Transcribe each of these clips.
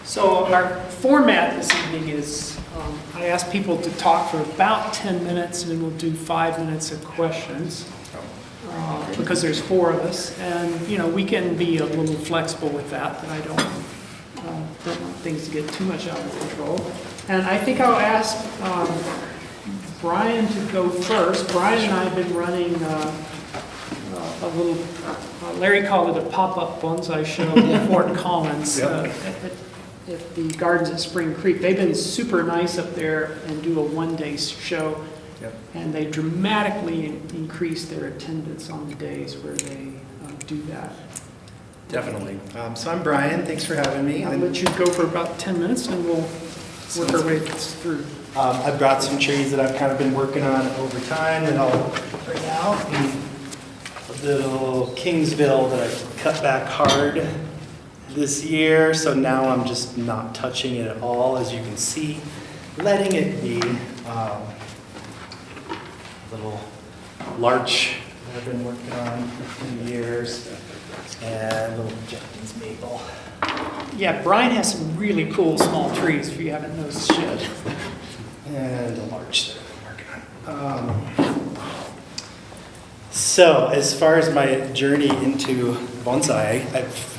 So our format this evening is, I ask people to talk for about 10 minutes, and then we'll do 5 minutes of questions, because there's 4 of us. And, you know, we can be a little flexible with that, but I don't want things to get too much out of control. And I think I'll ask Brian to go first. Brian and I have been running a little, Larry called it a pop-up bonsai show in Fort Collins. At the gardens at Spring Creek. They've been super nice up there and do a one-day show. Yep. And they dramatically increase their attendance on the days where they do that. Definitely. So I'm Brian. Thanks for having me. I'll let you go for about 10 minutes and we'll work our way through. I've brought some trees that I've kind of been working on over time that I'll bring out. A little Kingsville that I cut back hard this year, so now I'm just not touching it at all, as you can see, letting it be. Little larch that I've been working on for a few years, and a little Japanese maple. Yeah, Brian has some really cool small trees if you haven't noticed yet. And a larch that I've been working on. So as far as my journey into bonsai, I've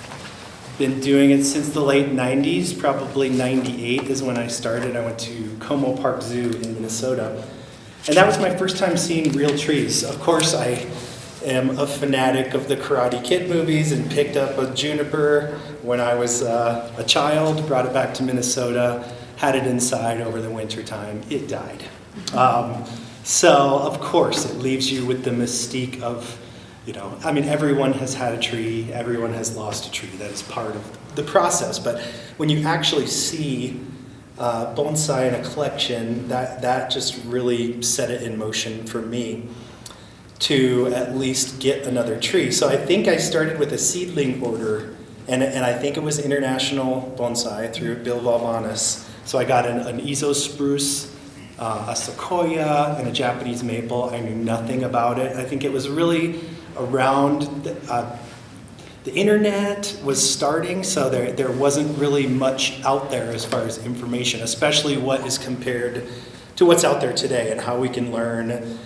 been doing it since the late 90s, probably 98 is when I started. I went to Como Park Zoo in Minnesota. And that was my first time seeing real trees. Of course, I am a fanatic of the Karate Kid movies and picked up a juniper when I was a child, brought it back to Minnesota, had it inside over the winter time. It died. So, of course, it leaves you with the mystique of, you know, I mean, everyone has had a tree, everyone has lost a tree. That is part of the process. But when you actually see bonsai in a collection, that just really set it in motion for me to at least get another tree. So I think I started with a seedling order, and I think it was International Bonsai through Bill Valvanis. So I got an Izo spruce, a sequoia, and a Japanese maple. I knew nothing about it. I think it was really around the internet was starting, so there wasn't really much out there as far as information, especially what is compared to what's out there today and how we can learn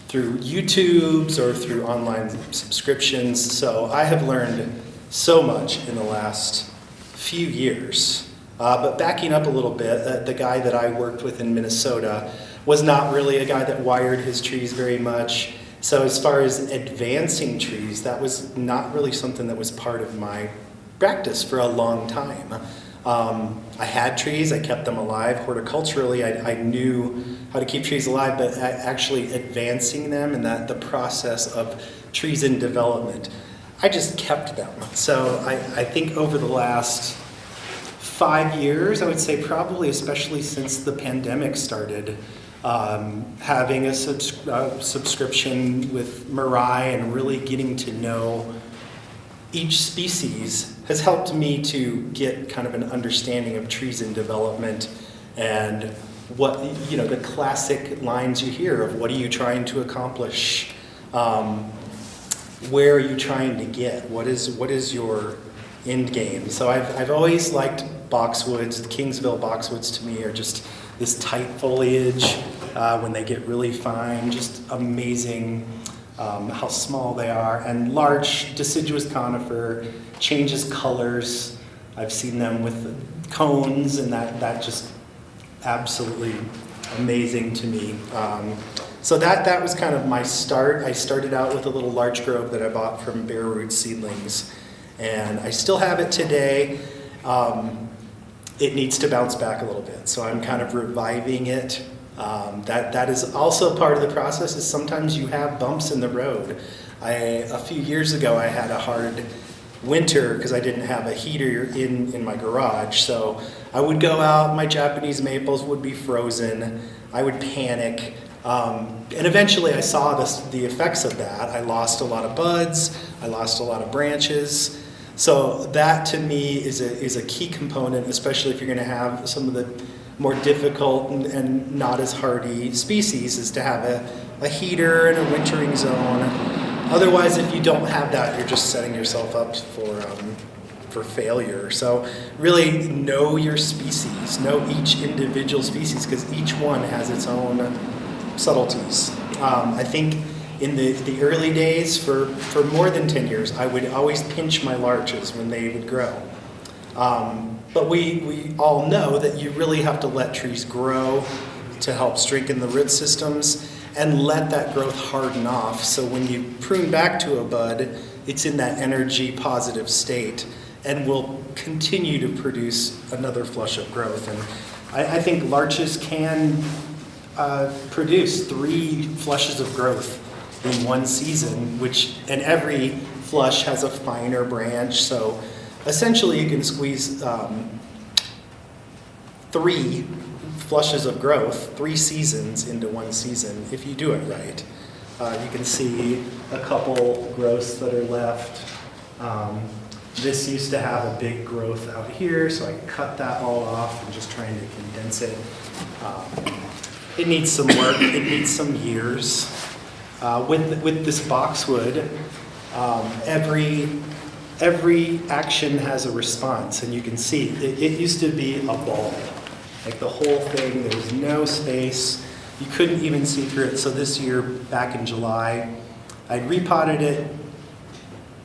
through YouTubes or through online subscriptions. So I have learned so much in the last few years. But backing up a little bit, the guy that I worked with in Minnesota was not really a guy that wired his trees very much. So as far as advancing trees, that was not really something that was part of my practice for a long time. I had trees, I kept them alive. Horticulturally, I knew how to keep trees alive, but actually advancing them and the process of trees in development, I just kept them. So I think over the last 5 years, I would say probably, especially since the pandemic started, having a subscription with Mirai and really getting to know each species has helped me to get kind of an understanding of trees in development and what, you know, the classic lines you hear of what are you trying to accomplish, where are you trying to get, what is your end game. So I've always liked boxwoods. The Kingsville boxwoods to me are just this tight foliage when they get really fine, just amazing how small they are. And large deciduous conifer changes colors. I've seen them with cones, and that just absolutely amazing to me. So that was kind of my start. I started out with a little larch grove that I bought from Bare Root Seedlings, and I still have it today. It needs to bounce back a little bit, so I'm kind of reviving it. That is also part of the process, is sometimes you have bumps in the road. A few years ago I had a hard winter because I didn't have a heater in my garage, so I would go out, my Japanese maples would be frozen, I would panic, and eventually I saw the effects of that. I lost a lot of buds, I lost a lot of branches. So that to me is a key component, especially if you're going to have some of the more difficult and not as hardy species, is to have a heater and a wintering zone. Otherwise, if you don't have that, you're just setting yourself up for failure. So really know your species, know each individual species, because each one has its own subtleties. I think in the early days, for more than 10 years, I would always pinch my larches when they would grow. But we all know that you really have to let trees grow to help strengthen the root systems and let that growth harden off. So when you prune back to a bud, it's in that energy positive state and will continue to produce another flush of growth. And I think larches can produce 3 flushes of growth in one season, and every flush has a finer branch. So essentially you can squeeze 3 flushes of growth, 3 seasons into one season if you do it right. You can see a couple growths that are left. This used to have a big growth out here, so I cut that all off and just trying to condense it. It needs some work, it needs some years. With this boxwood, every action has a response, and you can see it used to be a ball. Like the whole thing, there was no space. You couldn't even see through it. So this year, back in July, I repotted it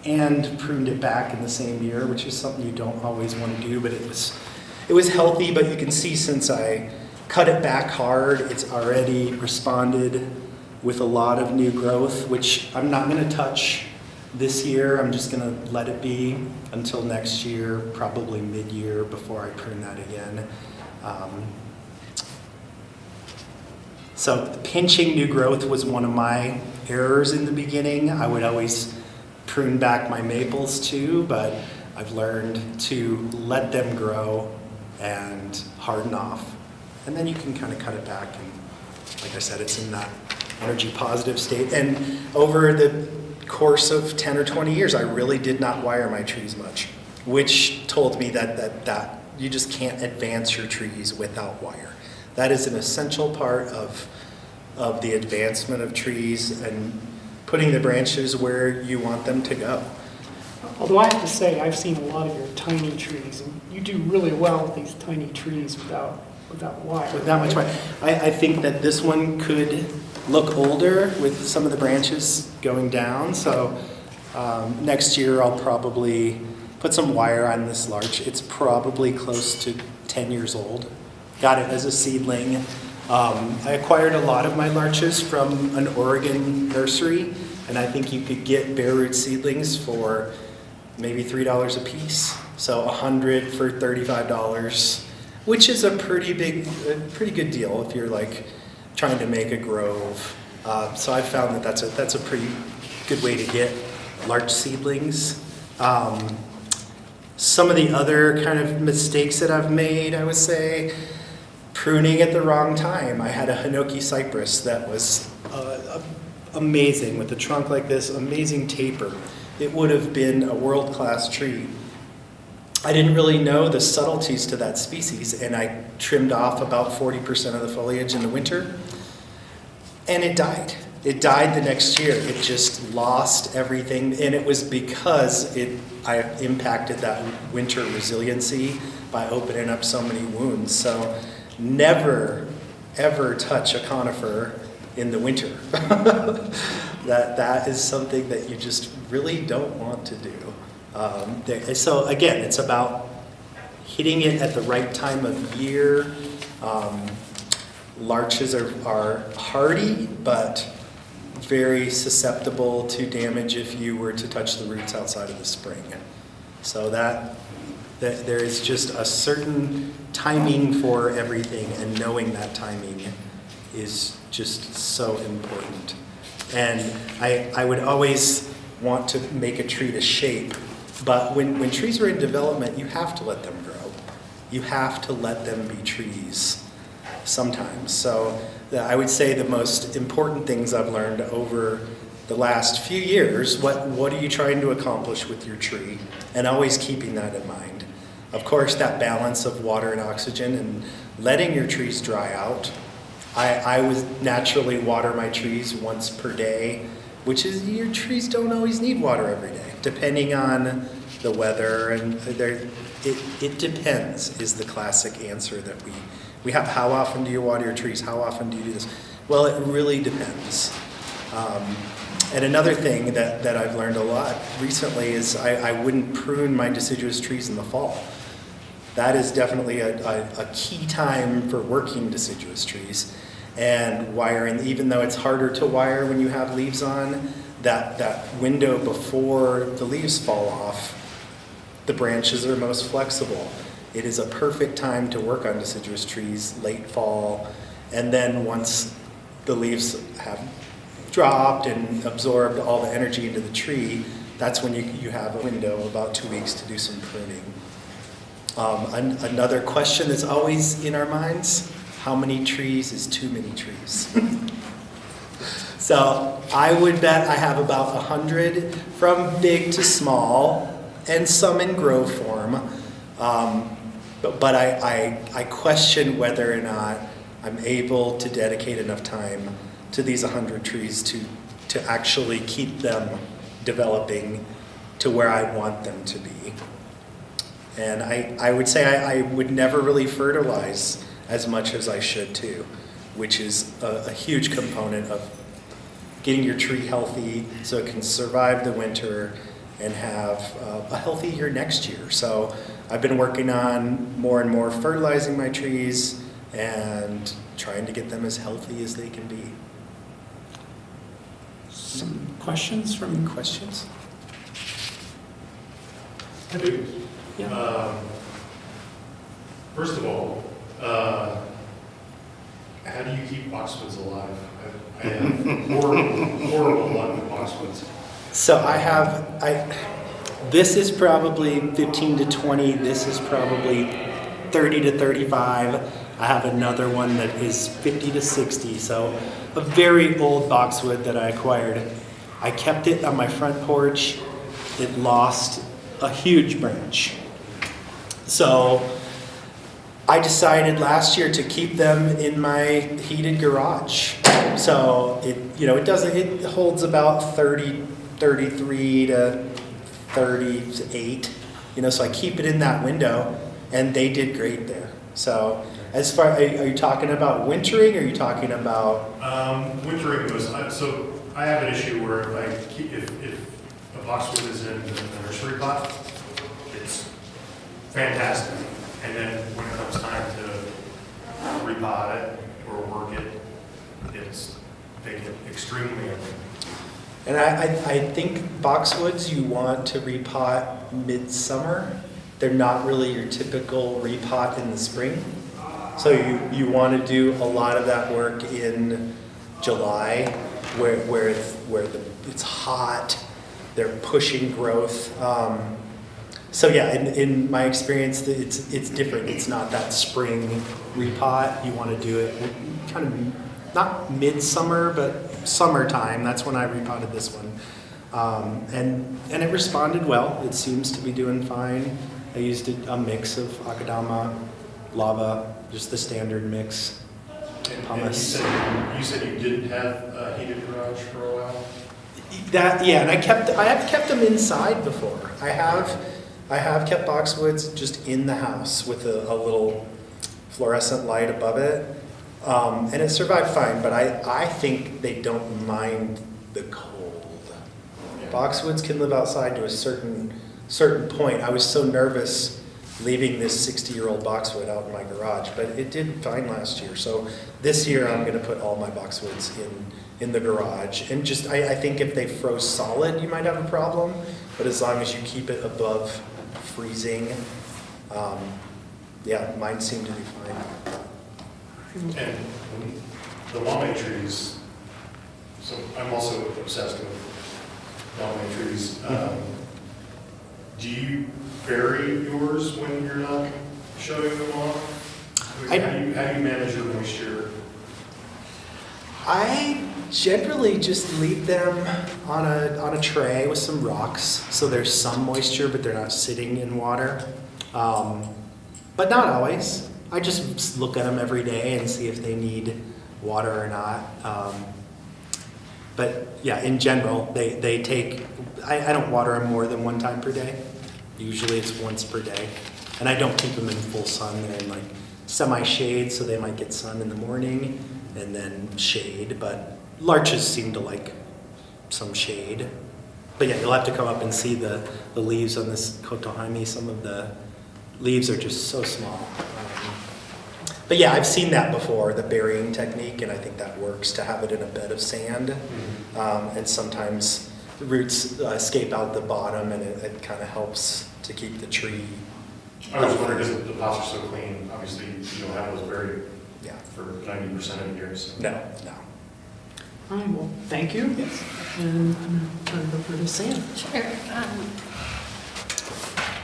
and pruned it back in the same year, which is something you don't always want to do, but it was healthy. But you can see since I cut it back hard, it's already responded with a lot of new growth, which I'm not going to touch this year. I'm just going to let it be until next year, probably mid-year, before I prune that again. So pinching new growth was one of my errors in the beginning. I would always prune back my maples too, but I've learned to let them grow and harden off. And then you can kind of cut it back, and like I said, it's in that energy positive state. And over the course of 10 or 20 years, I really did not wire my trees much, which told me that you just can't advance your trees without wire. That is an essential part of the advancement of trees and putting the branches where you want them to go. Although I have to say, I've seen a lot of your tiny trees, and you do really well with these tiny trees without wire. With that much wire. I think that this one could look older with some of the branches going down. So next year I'll probably put some wire on this larch. It's probably close to 10 years old. Got it as a seedling. I acquired a lot of my larches from an Oregon nursery, and I think you could get bare root seedlings for maybe $3 a piece. So 100 for $35, which is a pretty good deal if you're like trying to make a grove. So I found that that's a pretty good way to get larch seedlings. Some of the other kind of mistakes that I've made, I would say, pruning at the wrong time. I had a Hinoki cypress that was amazing with a trunk like this, amazing taper. It would have been a world-class tree. I didn't really know the subtleties to that species, and I trimmed off about 40% of the foliage in the winter, and it died. It died the next year. It just lost everything, and it was because I impacted that winter resiliency by opening up so many wounds. So never, ever touch a conifer in the winter. That is something that you just really don't want to do. So again, it's about hitting it at the right time of year. Larches are hardy, but very susceptible to damage if you were to touch the roots outside of the spring. So that there is just a certain timing for everything, and knowing that timing is just so important. And I would always want to make a tree to shape, but when trees are in development, you have to let them grow. You have to let them be trees sometimes. So I would say the most important things I've learned over the last few years, what are you trying to accomplish with your tree? And always keeping that in mind. Of course, that balance of water and oxygen and letting your trees dry out. I would naturally water my trees once per day, which is, your trees don't always need water every day, depending on the weather, and it depends is the classic answer that we have. How often do you water your trees? How often do you do this? Well, it really depends. And another thing that I've learned a lot recently is I wouldn't prune my deciduous trees in the fall. That is definitely a key time for working deciduous trees. And wiring, even though it's harder to wire when you have leaves on, that window before the leaves fall off, the branches are most flexible. It is a perfect time to work on deciduous trees, late fall, and then once the leaves have dropped and absorbed all the energy into the tree, that's when you have a window, about 2 weeks, to do some pruning. Another question that's always in our minds: how many trees is too many trees? So I would bet I have about 100 from big to small, and some in grow form. But I question whether or not I'm able to dedicate enough time to these 100 trees to actually keep them developing to where I want them to be. And I would say I would never really fertilize as much as I should too, which is a huge component of getting your tree healthy so it can survive the winter and have a healthy year next year. So I've been working on more and more fertilizing my trees and trying to get them as healthy as they can be. Some questions from Questions? I do. Yeah. First of all, how do you keep boxwoods alive? I have horrible luck with boxwoods. So this is probably 15 to 20, this is probably 30 to 35. I have another one that is 50 to 60, so a very old boxwood that I acquired. I kept it on my front porch. It lost a huge branch. So I decided last year to keep them in my heated garage. So it holds about 33 to 38, so I keep it in that window, and they did great there. So as far, are you talking about wintering, or are you talking about? Wintering was, so I have an issue where if a boxwood is in the nursery pot, it's fantastic. And then when it comes time to repot it or work it, they get extremely ugly. And I think boxwoods you want to repot midsummer. They're not really your typical repot in the spring. So you want to do a lot of that work in July where it's hot, they're pushing growth. So yeah, in my experience, it's different. It's not that spring repot. You want to do it kind of not midsummer, but summertime. That's when I repotted this one, and it responded well. It seems to be doing fine. I used a mix of akadama, lava, just the standard mix. And you said you didn't have a heated garage for a while? And I have kept them inside before. I have kept boxwoods just in the house with a little fluorescent light above it, and it survived fine. But I think they don't mind the cold. Yeah. Boxwoods can live outside to a certain point. I was so nervous leaving this 60-year-old boxwood out in my garage, but it did fine last year. So this year I'm going to put all my boxwoods in the garage. And just I think if they froze solid, you might have a problem. But as long as you keep it above freezing, mine seem to be fine. And the wame trees, so I'm also obsessed with wame trees. Do you bury yours when you're not shutting them off? How do you manage your moisture? I generally just leave them on a tray with some rocks, so there's some moisture, but they're not sitting in water. But not always. I just look at them every day and see if they need water or not. But yeah, in general, they take. I don't water them more than one time per day. Usually it's once per day. And I don't keep them in full sun. They're in like semi-shade, so they might get sun in the morning and then shade. But larches seem to like some shade. But yeah, you'll have to come up and see the leaves on this Kotohime. Some of the leaves are just so small. But yeah, I've seen that before, the burying technique, and I think that works to have it in a bed of sand. And sometimes the roots escape out the bottom, and it kind of helps to keep the tree. I was wondering, because the pots are so clean, obviously you don't have those buried for 90% of the year. So. No. All right, well, thank you. Yes. And I'm going to turn it over to Sam. Sure.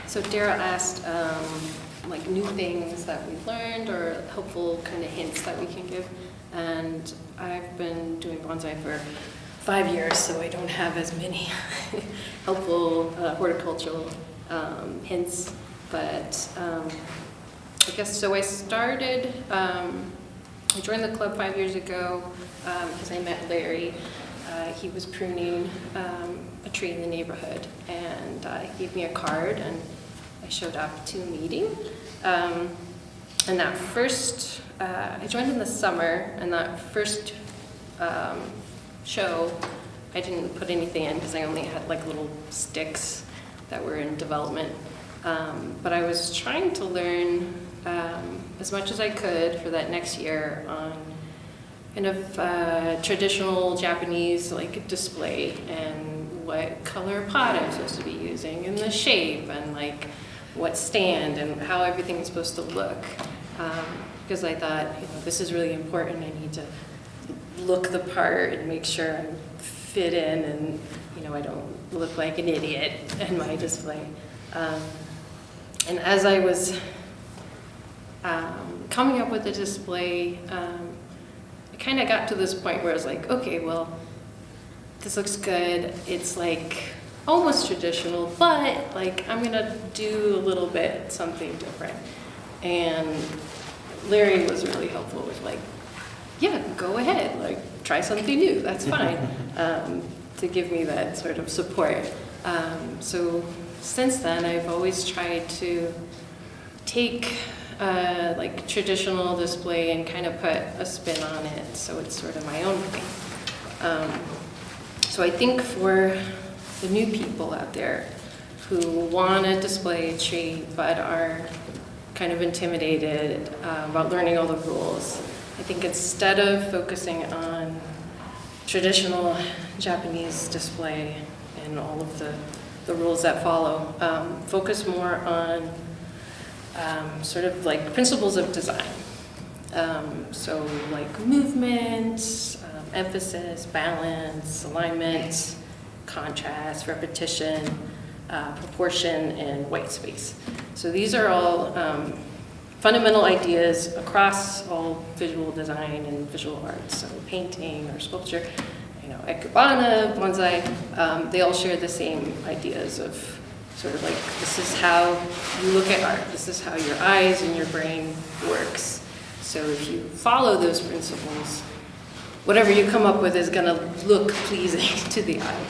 So Darrell asked like new things that we've learned or helpful kind of hints that we can give. And I've been doing bonsai for 5 years, so I don't have as many helpful horticultural hints. But I guess, so I started, I joined the club 5 years ago because I met Larry. He was pruning a tree in the neighborhood, and he gave me a card, and I showed up to a meeting. And that first, I joined in the summer, and that first show, I didn't put anything in because I only had like little sticks that were in development. But I was trying to learn as much as I could for that next year on kind of traditional Japanese like display and what color pot I'm supposed to be using and the shape and like what stand and how everything is supposed to look. Because I thought, this is really important. I need to look the part and make sure I fit in and, I don't look like an idiot in my display. And as I was coming up with the display, I kind of got to this point where I was like, okay, well, this looks good. It's like almost traditional, but like I'm gonna do a little bit something different. And Larry was really helpful with like, yeah, go ahead, like try something new, that's fine, to give me that sort of support. So since then, I've always tried to take like traditional display and kind of put a spin on it, so it's sort of my own thing. So I think for the new people out there who want to display a tree but are kind of intimidated about learning all the rules, I think instead of focusing on traditional Japanese display and all of the rules that follow, focus more on sort of like principles of design. So like movement, emphasis, balance, alignment, contrast, repetition, proportion, and white space. So these are all fundamental ideas across all visual design and visual arts. So painting or sculpture, ikebana, bonsai, they all share the same ideas of sort of like, this is how you look at art. This is how your eyes and your brain works. So if you follow those principles, whatever you come up with is going to look pleasing to the eye.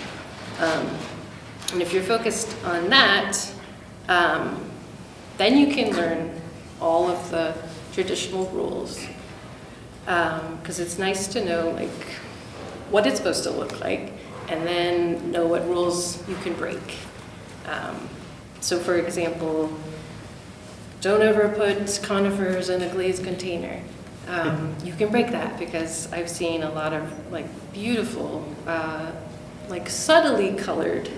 And if you're focused on that, then you can learn all of the traditional rules. Because it's nice to know like what it's supposed to look like, and then know what rules you can break. So for example, don't ever put conifers in a glazed container. You can break that because I've seen a lot of like beautiful, like subtly colored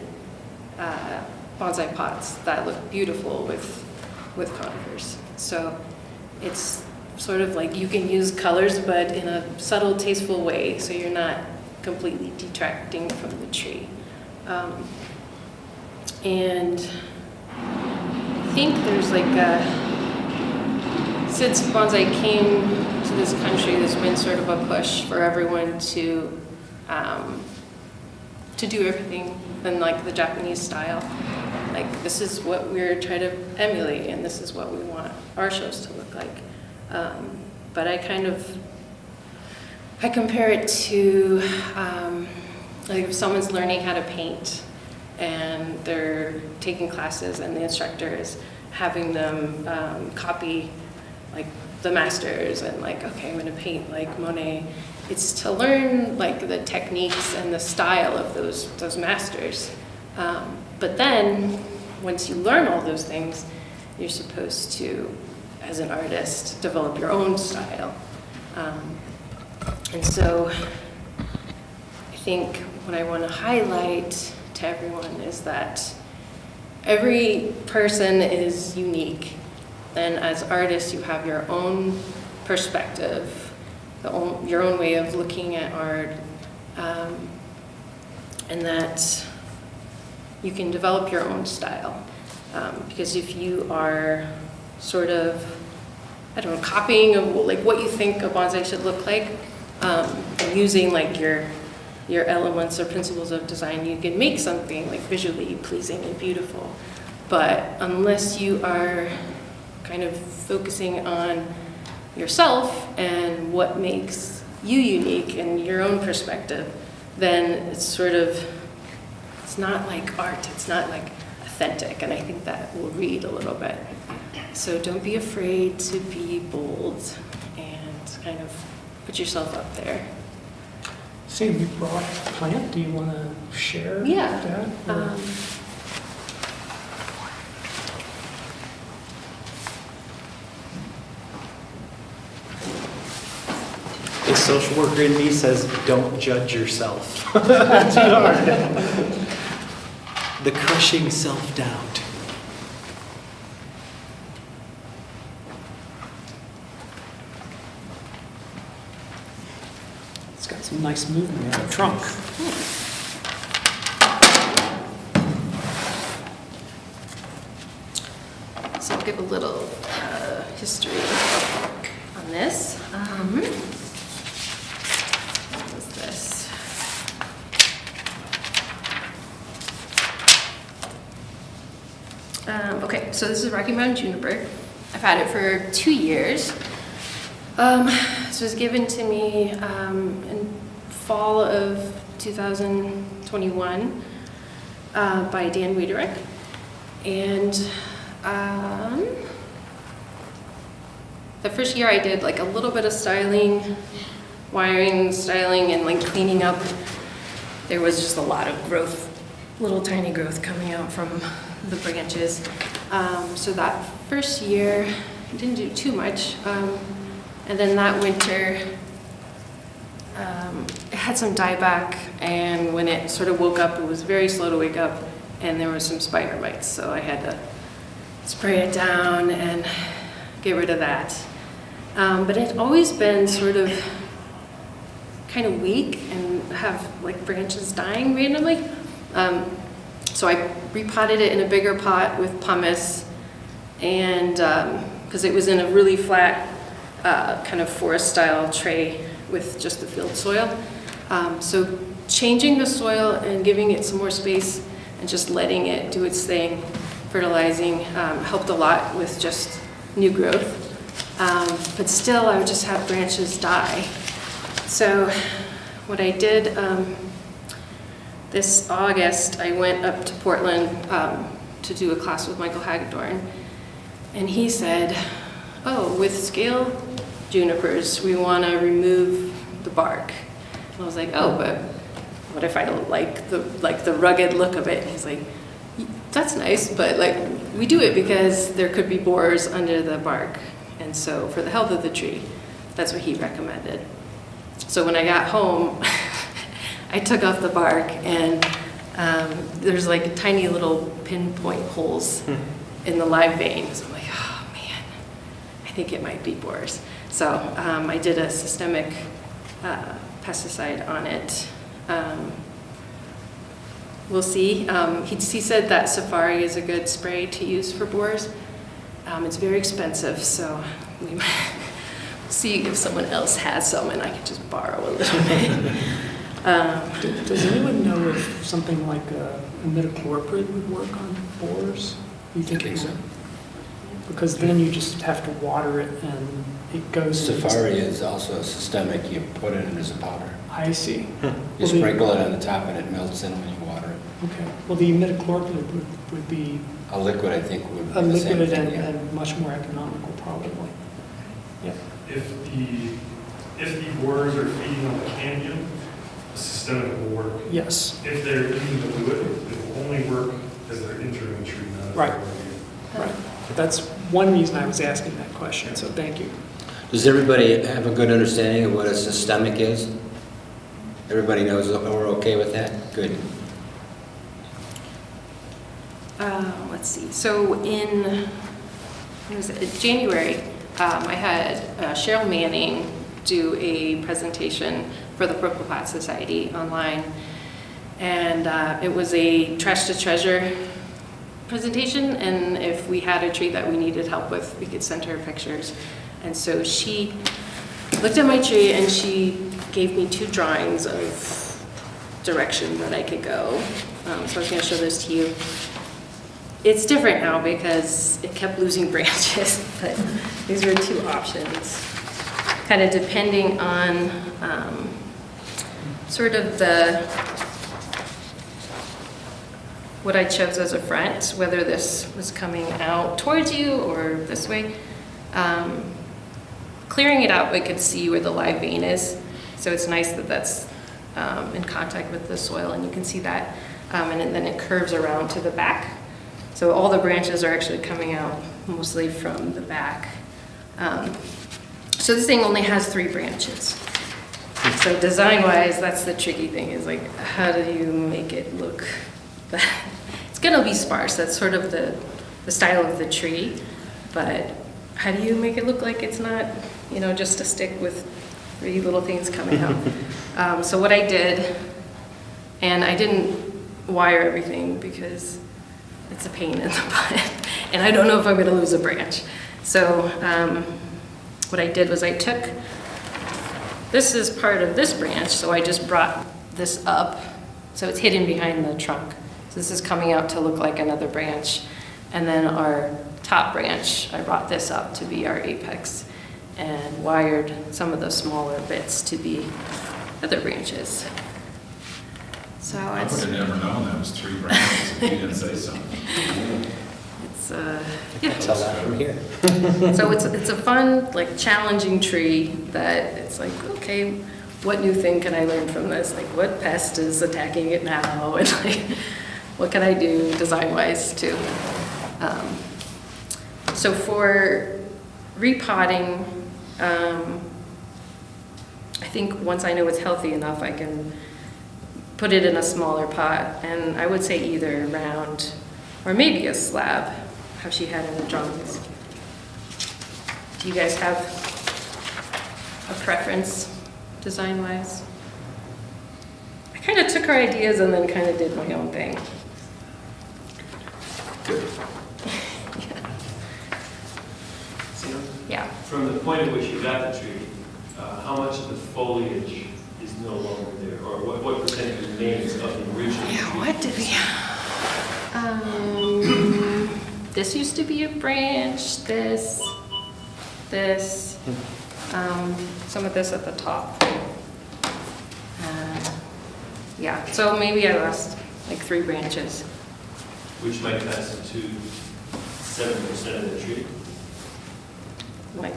bonsai pots that look beautiful with conifers. So it's sort of like you can use colors but in a subtle, tasteful way, so you're not completely detracting from the tree. And I think there's like since bonsai came to this country, there's been sort of a push for everyone to do everything in like the Japanese style. Like this is what we're trying to emulate, and this is what we want our shows to look like. But I compare it to like if someone's learning how to paint, and they're taking classes, and the instructor is having them copy like the masters, and like, okay, I'm gonna paint like Monet. It's to learn like the techniques and the style of those masters. But then, once you learn all those things, you're supposed to, as an artist, develop your own style. And so I think what I want to highlight to everyone is that every person is unique. And as artists, you have your own perspective, your own way of looking at art, and that you can develop your own style. Because if you are sort of, I don't know, copying of like what you think a bonsai should look like, and using like your elements or principles of design, you can make something like visually pleasing and beautiful. But unless you are kind of focusing on yourself and what makes you unique and your own perspective, then it's sort of, it's not like art, it's not like authentic, and I think that will read a little bit. So don't be afraid to be bold and kind of put yourself up there. Sam, you brought a plant. Do you want to share Yeah. that? Or- The social worker in me says, don't judge yourself. That's hard. The crushing self-doubt. It's got some nice movement in the trunk. So I'll give a little history on this. What was this? Okay, so this is Rocky Mountain juniper. I've had it for 2 years. This was given to me in fall of 2021 by Dan Wiederick. And the first year I did like a little bit of styling, wiring, styling, and like cleaning up. There was just a lot of growth, little tiny growth coming out from the branches. So that first year, I didn't do too much. And then that winter, it had some dieback, and when it sort of woke up, it was very slow to wake up, and there were some spider bites, so I had to spray it down and get rid of that. But it's always been sort of kind of weak and have like branches dying randomly. So I repotted it in a bigger pot with pumice, and because it was in a really flat kind of forest style tray with just the field soil. So changing the soil and giving it some more space and just letting it do its thing, fertilizing, helped a lot with just new growth. But still, I would just have branches die. So what I did this August, I went up to Portland to do a class with Michael Hagedorn, and he said, oh, with scale junipers, we want to remove the bark. And I was like, oh, but what if I don't like the rugged look of it? And he's like, that's nice, but like we do it because there could be borers under the bark, and so for the health of the tree, that's what he recommended. So when I got home, I took off the bark, and there's like tiny little pinpoint holes in the live veins. I'm like, oh man, I think it might be borers. So I did a systemic pesticide on it. We'll see. He said that Safari is a good spray to use for borers. It's very expensive, so we might see if someone else has some and I can just borrow a little bit. Does anyone know if something like a imidacloprid would work on borers? You think it so. would? Because then you just have to water it and it goes. Safari is also systemic. You put it in as a powder. I see. You sprinkle it on the top and it melts in when you water it. Okay, well, the imidacloprid would be A liquid, I think, would be a the same liquid thing, yeah. and much more economical, probably. Yeah. If the borers are feeding on the cambium, the systemic will work. Yes, If they're eating the fluid, it will only work as they're entering the tree, not as Right. they're going in. right. That's one reason I was asking that question, so thank you. Does everybody have a good understanding of what a systemic is? Everybody knows we're okay with that? Good. Let's see, so in, what was it, January, I had Cheryl Manning do a presentation for the Purple Pot Society online. And it was a trash to treasure presentation, and if we had a tree that we needed help with, we could send her pictures. And so she looked at my tree and she gave me 2 drawings of direction that I could go. So I was going to show this to you. It's different now because it kept losing branches, but these were 2 options, kind of depending on sort of what I chose as a front, whether this was coming out towards you or this way. Clearing it out, I could see where the live vein is, so it's nice that that's in contact with the soil, and you can see that, and then it curves around to the back. So all the branches are actually coming out mostly from the back. So this thing only has 3 branches. So design-wise, that's the tricky thing, is like, how do you make it look that it's gonna be sparse? That's sort of the style of the tree, but how do you make it look like it's not, you know, just a stick with 3 little things coming out? So what I did, and I didn't wire everything because it's a pain in the butt, and I don't know if I'm gonna lose a branch. So what I did was I took, this is part of this branch, so I just brought this up, so it's hidden behind the trunk. So this is coming out to look like another branch. And then our top branch, I brought this up to be our apex and wired some of the smaller bits to be other branches. So I would it's, have never known that was 3 branches if you didn't say so. it's yeah. Tell that from here. So it's a fun, like, challenging tree that it's like, okay, what new thing can I learn from this? Like, what pest is attacking it now? And like, what can I do design-wise too? So for repotting, I think once I know it's healthy enough, I can put it in a smaller pot, and I would say either round or maybe a slab, how she had in the drawings. Do you guys have a preference design-wise? I kind of took her ideas and then kind of did my own thing. Yeah. From the point at which you got the tree, how much of the foliage is no longer there? Or what percentage remains of the original tree? Yeah, what did we, this used to be a branch, this, some of this at the top. Yeah, so maybe I lost like 3 branches. Which might constitute 7% of the tree. Like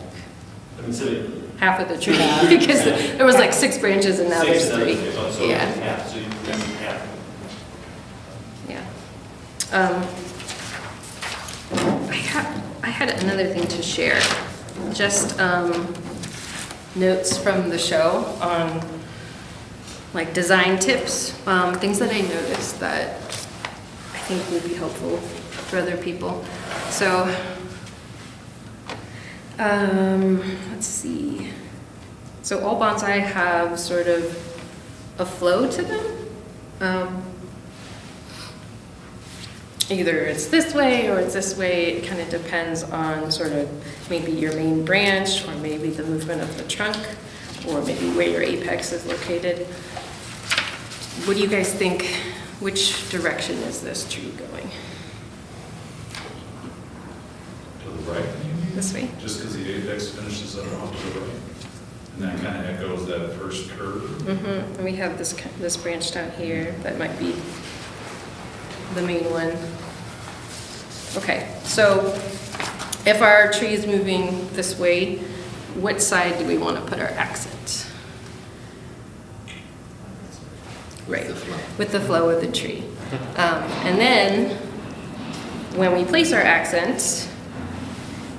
I mean, so half of the tree, because there was like 6 branches and now there's 3. So Yeah. half, so you've got half. Yeah. I had another thing to share. Just notes from the show on like design tips, things that I noticed that I think would be helpful for other people. So, let's see. So all bonsai have sort of a flow to them. Either it's this way or it's this way. It kind of depends on sort of maybe your main branch, or maybe the movement of the trunk, or maybe where your apex is located. What do you guys think? Which direction is this tree going? To the right, you mean? This way? Just because the apex finishes up off to the right. And that kind of echoes that first curve. Mm-hmm. And we have this branch down here that might be the main one. Okay, so if our tree is moving this way, what side do we want to put our accent? Right, with the flow of the tree. And then, when we place our accent,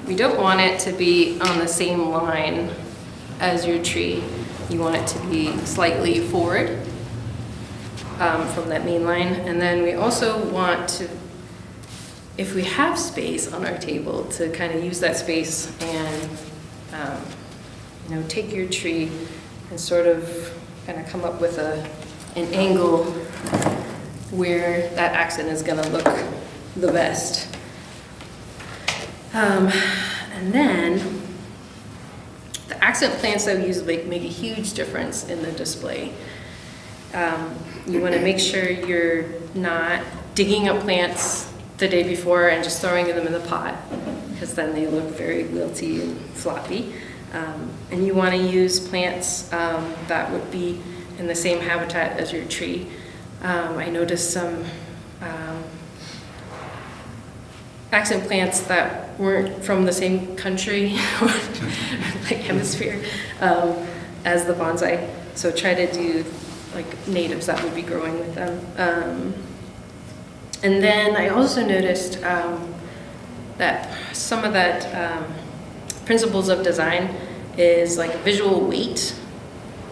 we don't want it to be on the same line as your tree. You want it to be slightly forward from that main line. And then we also want to, if we have space on our table, to kind of use that space and take your tree and sort of kind of come up with an angle where that accent is going to look the best. And then the accent plants that we use make a huge difference in the display. You want to make sure you're not digging up plants the day before and just throwing them in the pot, because then they look very wilty and floppy. And you want to use plants that would be in the same habitat as your tree. I noticed some accent plants that weren't from the same country, like hemisphere, as the bonsai. So try to do like natives that would be growing with them. And then I also noticed that some of that principles of design is like visual weight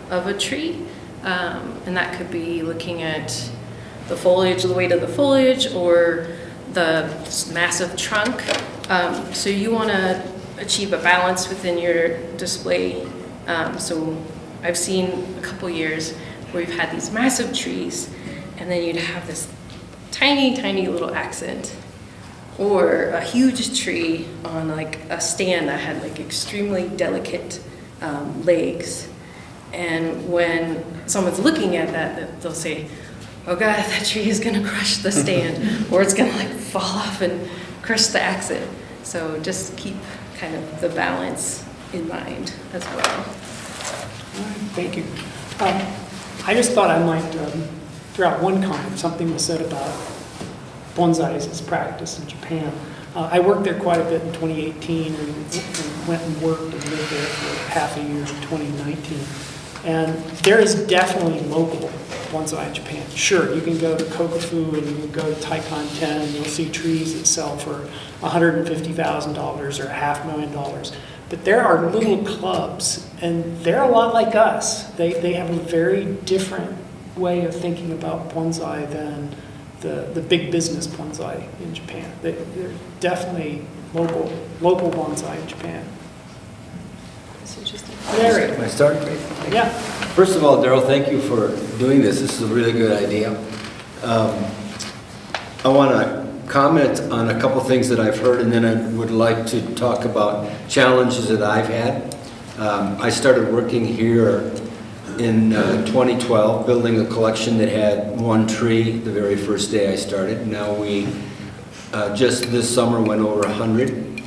of a tree. And that could be looking at the foliage, the weight of the foliage, or the massive trunk. So you want to achieve a balance within your display. So I've seen a couple years where we've had these massive trees, and then you'd have this tiny, tiny little accent, or a huge tree on like a stand that had like extremely delicate legs. And when someone's looking at that, they'll say, oh God, that tree is gonna crush the stand, or it's gonna like fall off and crush the accent. So just keep kind of the balance in mind as well. All right, thank you. I just thought I might throw out one comment. Something was said about bonsai as it's practiced in Japan. I worked there quite a bit in 2018 and went and worked and lived there for half a year in 2019. And there is definitely local bonsai in Japan. Sure, you can go to Kokufu and you can go to Taikon 10 and you'll see trees that sell for $150,000 or $500,000. But there are little clubs, and they're a lot like us. They have a very different way of thinking about bonsai than the big business bonsai in Japan. They're definitely local bonsai in Japan. That's interesting. Larry. Can I start? Yeah. First of all, Darrell, thank you for doing this. This is a really good idea. I want to comment on a couple things that I've heard, and then I would like to talk about challenges that I've had. I started working here in 2012, building a collection that had one tree the very first day I started. Now we, just this summer, went over 100.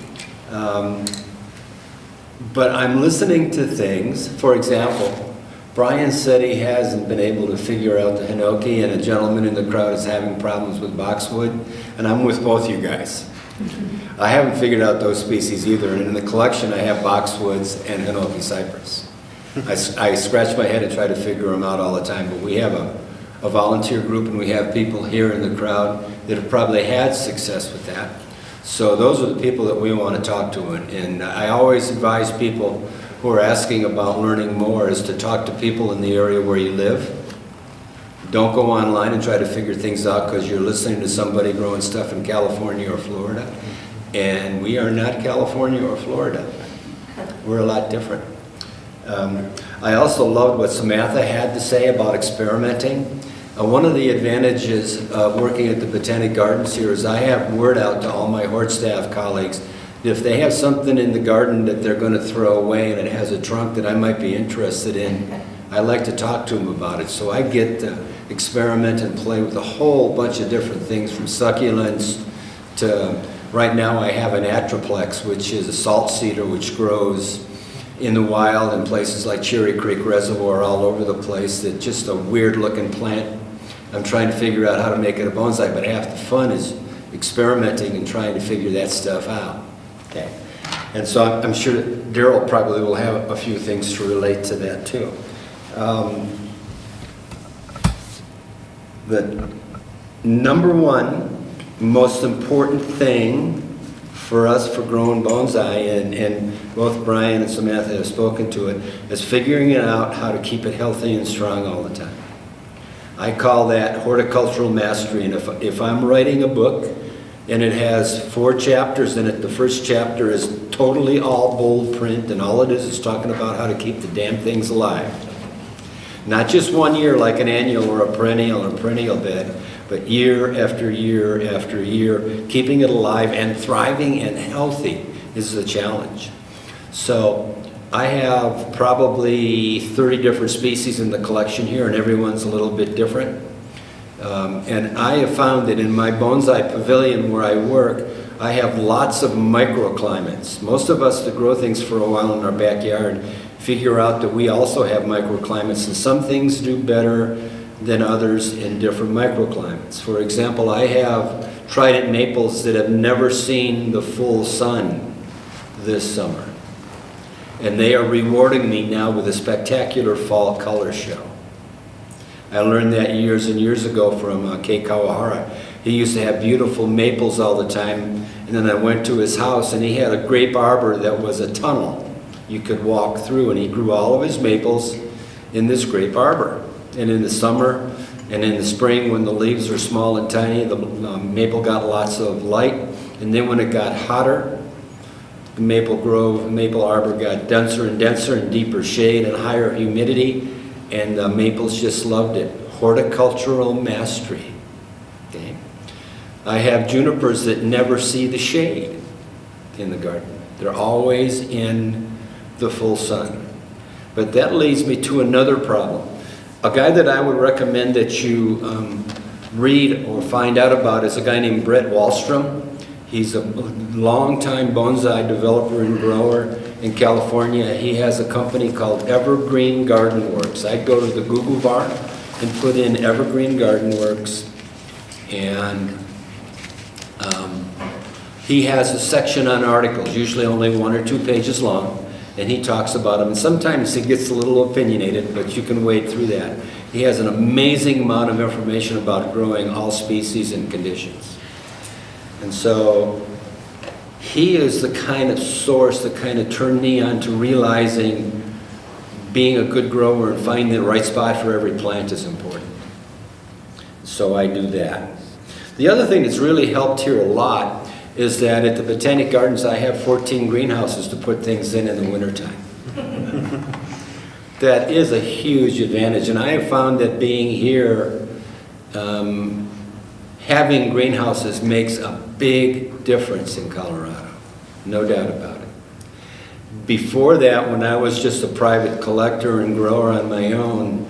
But I'm listening to things. For example, Brian said he hasn't been able to figure out the hinoki, and a gentleman in the crowd is having problems with boxwood, and I'm with both you guys. I haven't figured out those species either, and in the collection I have boxwoods and hinoki cypress. I scratch my head and try to figure them out all the time, but we have a volunteer group, and we have people here in the crowd that have probably had success with that. So those are the people that we want to talk to, and I always advise people who are asking about learning more is to talk to people in the area where you live. Don't go online and try to figure things out because you're listening to somebody growing stuff in California or Florida, and we are not California or Florida. We're a lot different. I also loved what Samantha had to say about experimenting. One of the advantages of working at the Botanic Gardens here is I have word out to all my hort staff colleagues that if they have something in the garden that they're going to throw away and it has a trunk that I might be interested in, I like to talk to them about it. So I get to experiment and play with a whole bunch of different things, from succulents to, right now I have an atriplex, which is a salt cedar which grows in the wild in places like Cherry Creek Reservoir all over the place. It's just a weird looking plant. I'm trying to figure out how to make it a bonsai, but half the fun is experimenting and trying to figure that stuff out. Okay. And so I'm sure that Darrell probably will have a few things to relate to that too. The number one most important thing for us for growing bonsai, and both Brian and Samantha have spoken to it, is figuring out how to keep it healthy and strong all the time. I call that horticultural mastery, and if I'm writing a book and it has 4 chapters in it, the first chapter is totally all bold print, and all it is talking about how to keep the damn things alive. Not just 1 year like an annual or a perennial bed, but year after year after year, keeping it alive and thriving and healthy is the challenge. So I have probably 30 different species in the collection here, and everyone's a little bit different. And I have found that in my bonsai pavilion where I work, I have lots of microclimates. Most of us that grow things for a while in our backyard figure out that we also have microclimates, and some things do better than others in different microclimates. For example, I have trident maples that have never seen the full sun this summer, and they are rewarding me now with a spectacular fall color show. I learned that years and years ago from Kei Kawahara. He used to have beautiful maples all the time, and then I went to his house and he had a grape arbor that was a tunnel you could walk through, and he grew all of his maples in this grape arbor. And in the summer and in the spring, when the leaves are small and tiny, the maple got lots of light, and then when it got hotter, the maple arbor got denser and denser and deeper shade and higher humidity, and the maples just loved it. Horticultural mastery. Okay. I have junipers that never see the shade in the garden. They're always in the full sun. But that leads me to another problem. A guy that I would recommend that you read or find out about is a guy named Brett Wallstrom. He's a longtime bonsai developer and grower in California. He has a company called Evergreen Garden Works. I'd go to the Google bar and put in Evergreen Garden Works, and he has a section on articles, usually only 1 or 2 pages long, and he talks about them. And sometimes it gets a little opinionated, but you can wade through that. He has an amazing amount of information about growing all species and conditions. And so he is the kind of source that kind of turned me on to realizing being a good grower and finding the right spot for every plant is important. So I do that. The other thing that's really helped here a lot is that at the Botanic Gardens I have 14 greenhouses to put things in the wintertime. That is a huge advantage, and I have found that being here, having greenhouses makes a big difference in Colorado, no doubt about it. Before that, when I was just a private collector and grower on my own,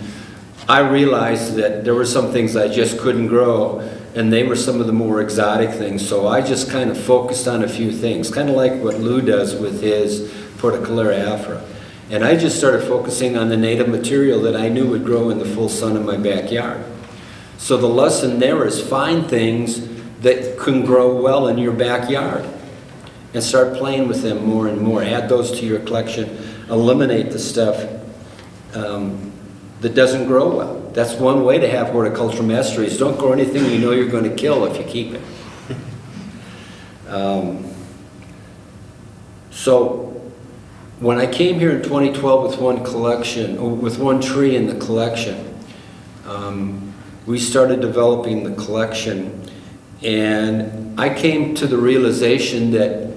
I realized that there were some things I just couldn't grow, and they were some of the more exotic things, so I just kind of focused on a few things, kind of like what Lou does with his Porticolera afra. And I just started focusing on the native material that I knew would grow in the full sun in my backyard. So the lesson there is find things that can grow well in your backyard and start playing with them more and more. Add those to your collection. Eliminate the stuff that doesn't grow well. That's one way to have horticultural mastery, is don't grow anything you know you're going to kill if you keep it. So when I came here in 2012 with one collection, or with one tree in the collection, we started developing the collection, and I came to the realization that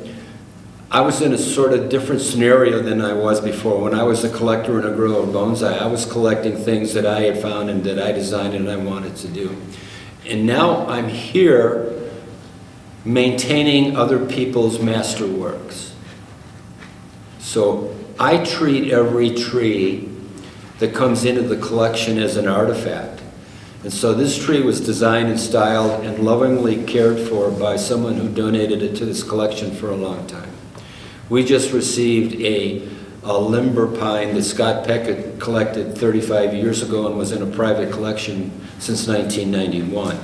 I was in a sort of different scenario than I was before. When I was a collector and a grower of bonsai, I was collecting things that I had found and that I designed and I wanted to do. And now I'm here maintaining other people's masterworks. So I treat every tree that comes into the collection as an artifact. And so this tree was designed and styled and lovingly cared for by someone who donated it to this collection for a long time. We just received a a limber pine that Scott Peck had collected 35 years ago and was in a private collection since 1991.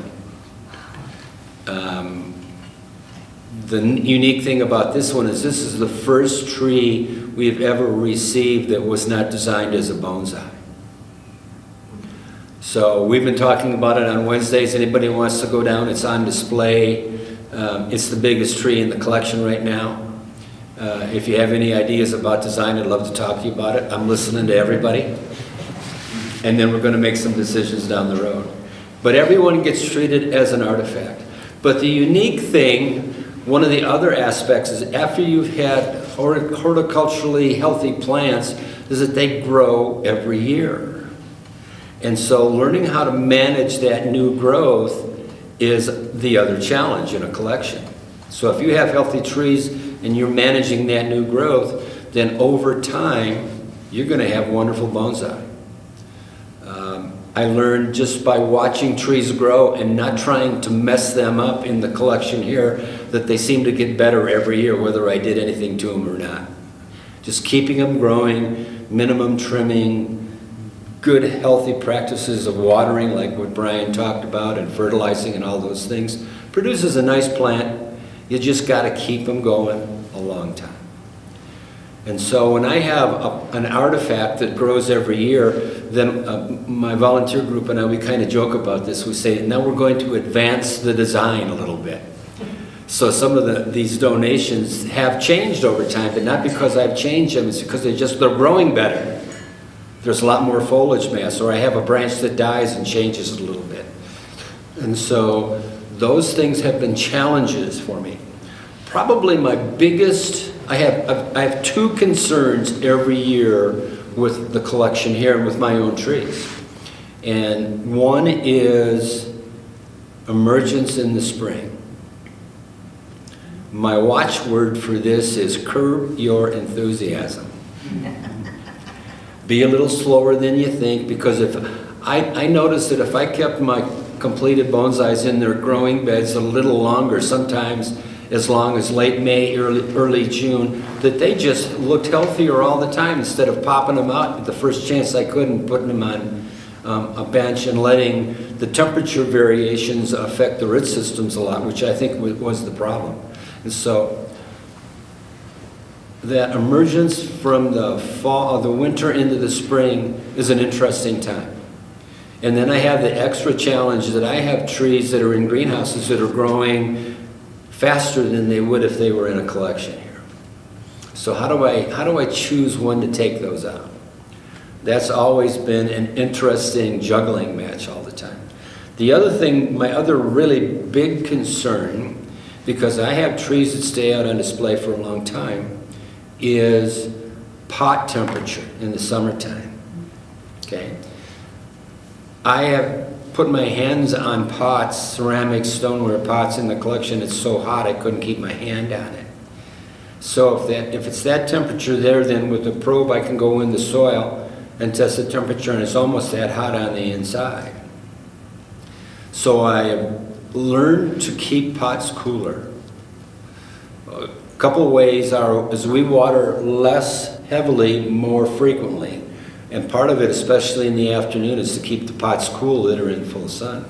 The unique thing about this one is this is the first tree we've ever received that was not designed as a bonsai. So we've been talking about it on Wednesdays. Anybody who wants to go down, it's on display. It's the biggest tree in the collection right now. If you have any ideas about design, I'd love to talk to you about it. I'm listening to everybody. And then we're going to make some decisions down the road. But everyone gets treated as an artifact. But the unique thing, one of the other aspects is after you've had horticulturally healthy plants, is that they grow every year. And so learning how to manage that new growth is the other challenge in a collection. So if you have healthy trees and you're managing that new growth, then over time, you're going to have wonderful bonsai. I learned just by watching trees grow and not trying to mess them up in the collection here that they seem to get better every year, whether I did anything to them or not. Just keeping them growing, minimum trimming, good healthy practices of watering like what Brian talked about and fertilizing and all those things produces a nice plant. You just got to keep them going a long time. And so when I have an artifact that grows every year, then my volunteer group and I, we kind of joke about this. We say, now we're going to advance the design a little bit. So some of these donations have changed over time, but not because I've changed them, it's because they're growing better. There's a lot more foliage mass, or I have a branch that dies and changes it a little bit. And so those things have been challenges for me. Probably my biggest, I have two concerns every year with the collection here and with my own trees. And one is emergence in the spring. My watchword for this is curb your enthusiasm. Be a little slower than you think, because if I noticed that if I kept my completed bonsais in their growing beds a little longer, sometimes as long as late May, early June, that they just looked healthier all the time instead of popping them out at the first chance I could and putting them on a bench and letting the temperature variations affect the root systems a lot, which I think was the problem. And so that emergence from the fall, or the winter into the spring is an interesting time. And then I have the extra challenge that I have trees that are in greenhouses that are growing faster than they would if they were in a collection here. So how do I choose when to take those out? That's always been an interesting juggling match all the time. The other thing, my other really big concern, because I have trees that stay out on display for a long time, is pot temperature in the summertime. Okay? I have put my hands on pots, ceramic stoneware pots in the collection. It's so hot I couldn't keep my hand on it. So if it's that temperature there, then with the probe I can go in the soil and test the temperature, and it's almost that hot on the inside. So I have learned to keep pots cooler. A couple of ways is we water less heavily more frequently. And part of it, especially in the afternoon, is to keep the pots cool that are in full sun.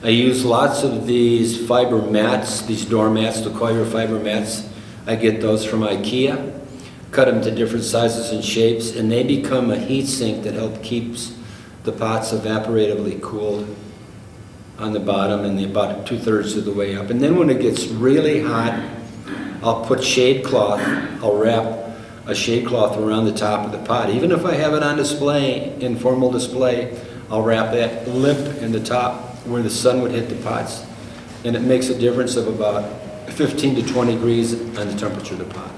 I use lots of these fiber mats, these door mats, the coir fiber mats. I get those from IKEA, cut them to different sizes and shapes, and they become a heat sink that helps keeps the pots evaporatively cooled on the bottom and about 2/3 of the way up. And then when it gets really hot, I'll put shade cloth, I'll wrap a shade cloth around the top of the pot. Even if I have it on display, informal display, I'll wrap that lip in the top where the sun would hit the pots. And it makes a difference of about 15 to 20 degrees on the temperature of the pot.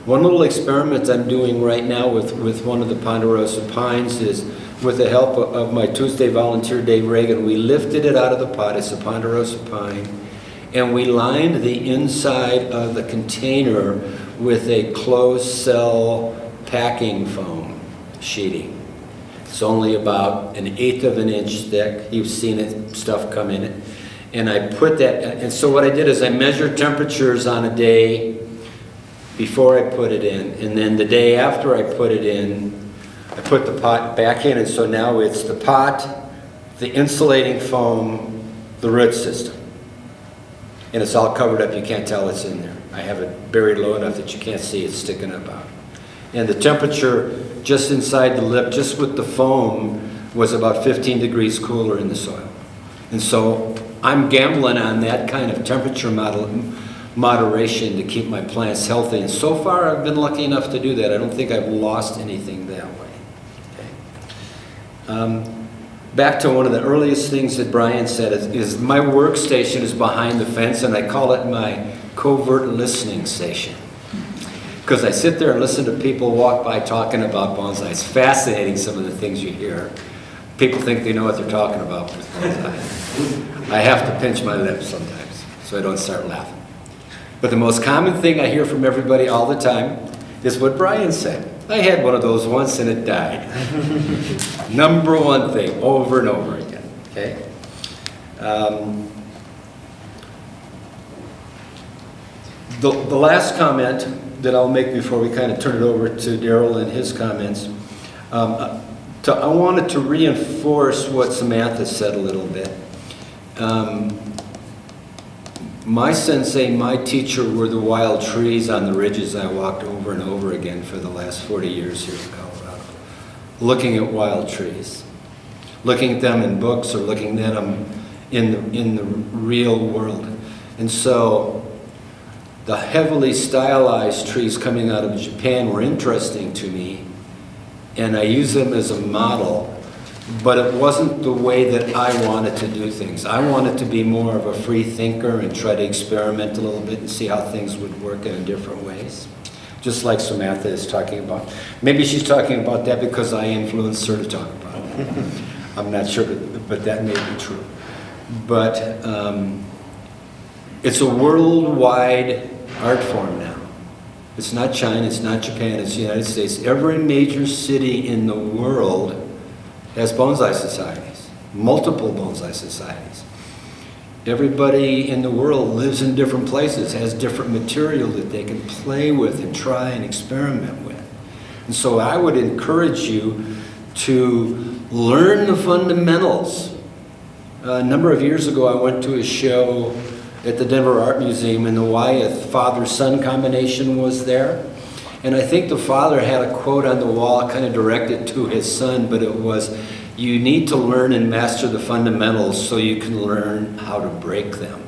One little experiment I'm doing right now with one of the ponderosa pines is, with the help of my Tuesday volunteer Dave Reagan, we lifted it out of the pot. It's a ponderosa pine. And we lined the inside of the container with a closed cell packing foam sheeting. It's only about 1/8 of an inch thick. You've seen it, stuff come in it. And I put that, and so what I did is I measured temperatures on a day before I put it in. And then the day after I put it in, I put the pot back in, and so now it's the pot, the insulating foam, the root system. And it's all covered up, you can't tell it's in there. I have it buried low enough that you can't see it sticking up out. And the temperature just inside the lip, just with the foam, was about 15 degrees cooler in the soil. And so I'm gambling on that kind of temperature moderation to keep my plants healthy. And so far I've been lucky enough to do that. I don't think I've lost anything that way. Okay. Back to one of the earliest things that Brian said is my workstation is behind the fence, and I call it my covert listening station. Because I sit there and listen to people walk by talking about bonsai. It's fascinating, some of the things you hear. People think they know what they're talking about with bonsai. I have to pinch my lips sometimes so I don't start laughing. But the most common thing I hear from everybody all the time is what Brian said. I had one of those once and it died. Number one thing, over and over again. Okay. The last comment that I'll make before we kind of turn it over to Darrell and his comments, I wanted to reinforce what Samantha said a little bit. My sensei, my teacher, were the wild trees on the ridges I walked over and over again for the last 40 years here in Colorado. Looking at wild trees. Looking at them in books or looking at them in the real world. And so the heavily stylized trees coming out of Japan were interesting to me, and I use them as a model. But it wasn't the way that I wanted to do things. I wanted to be more of a free thinker and try to experiment a little bit and see how things would work in different ways. Just like Samantha is talking about. Maybe she's talking about that because I influenced her to talk about it. I'm not sure, but that may be true. But it's a worldwide art form now. It's not China, it's not Japan, it's the United States. Every major city in the world has bonsai societies, multiple bonsai societies. Everybody in the world lives in different places, has different material that they can play with and try and experiment with. And so I would encourage you to learn the fundamentals. A number of years ago, I went to a show at the Denver Art Museum, and the Wyeth father-son combination was there. And I think the father had a quote on the wall kind of directed to his son, but it was, "You need to learn and master the fundamentals so you can learn how to break them."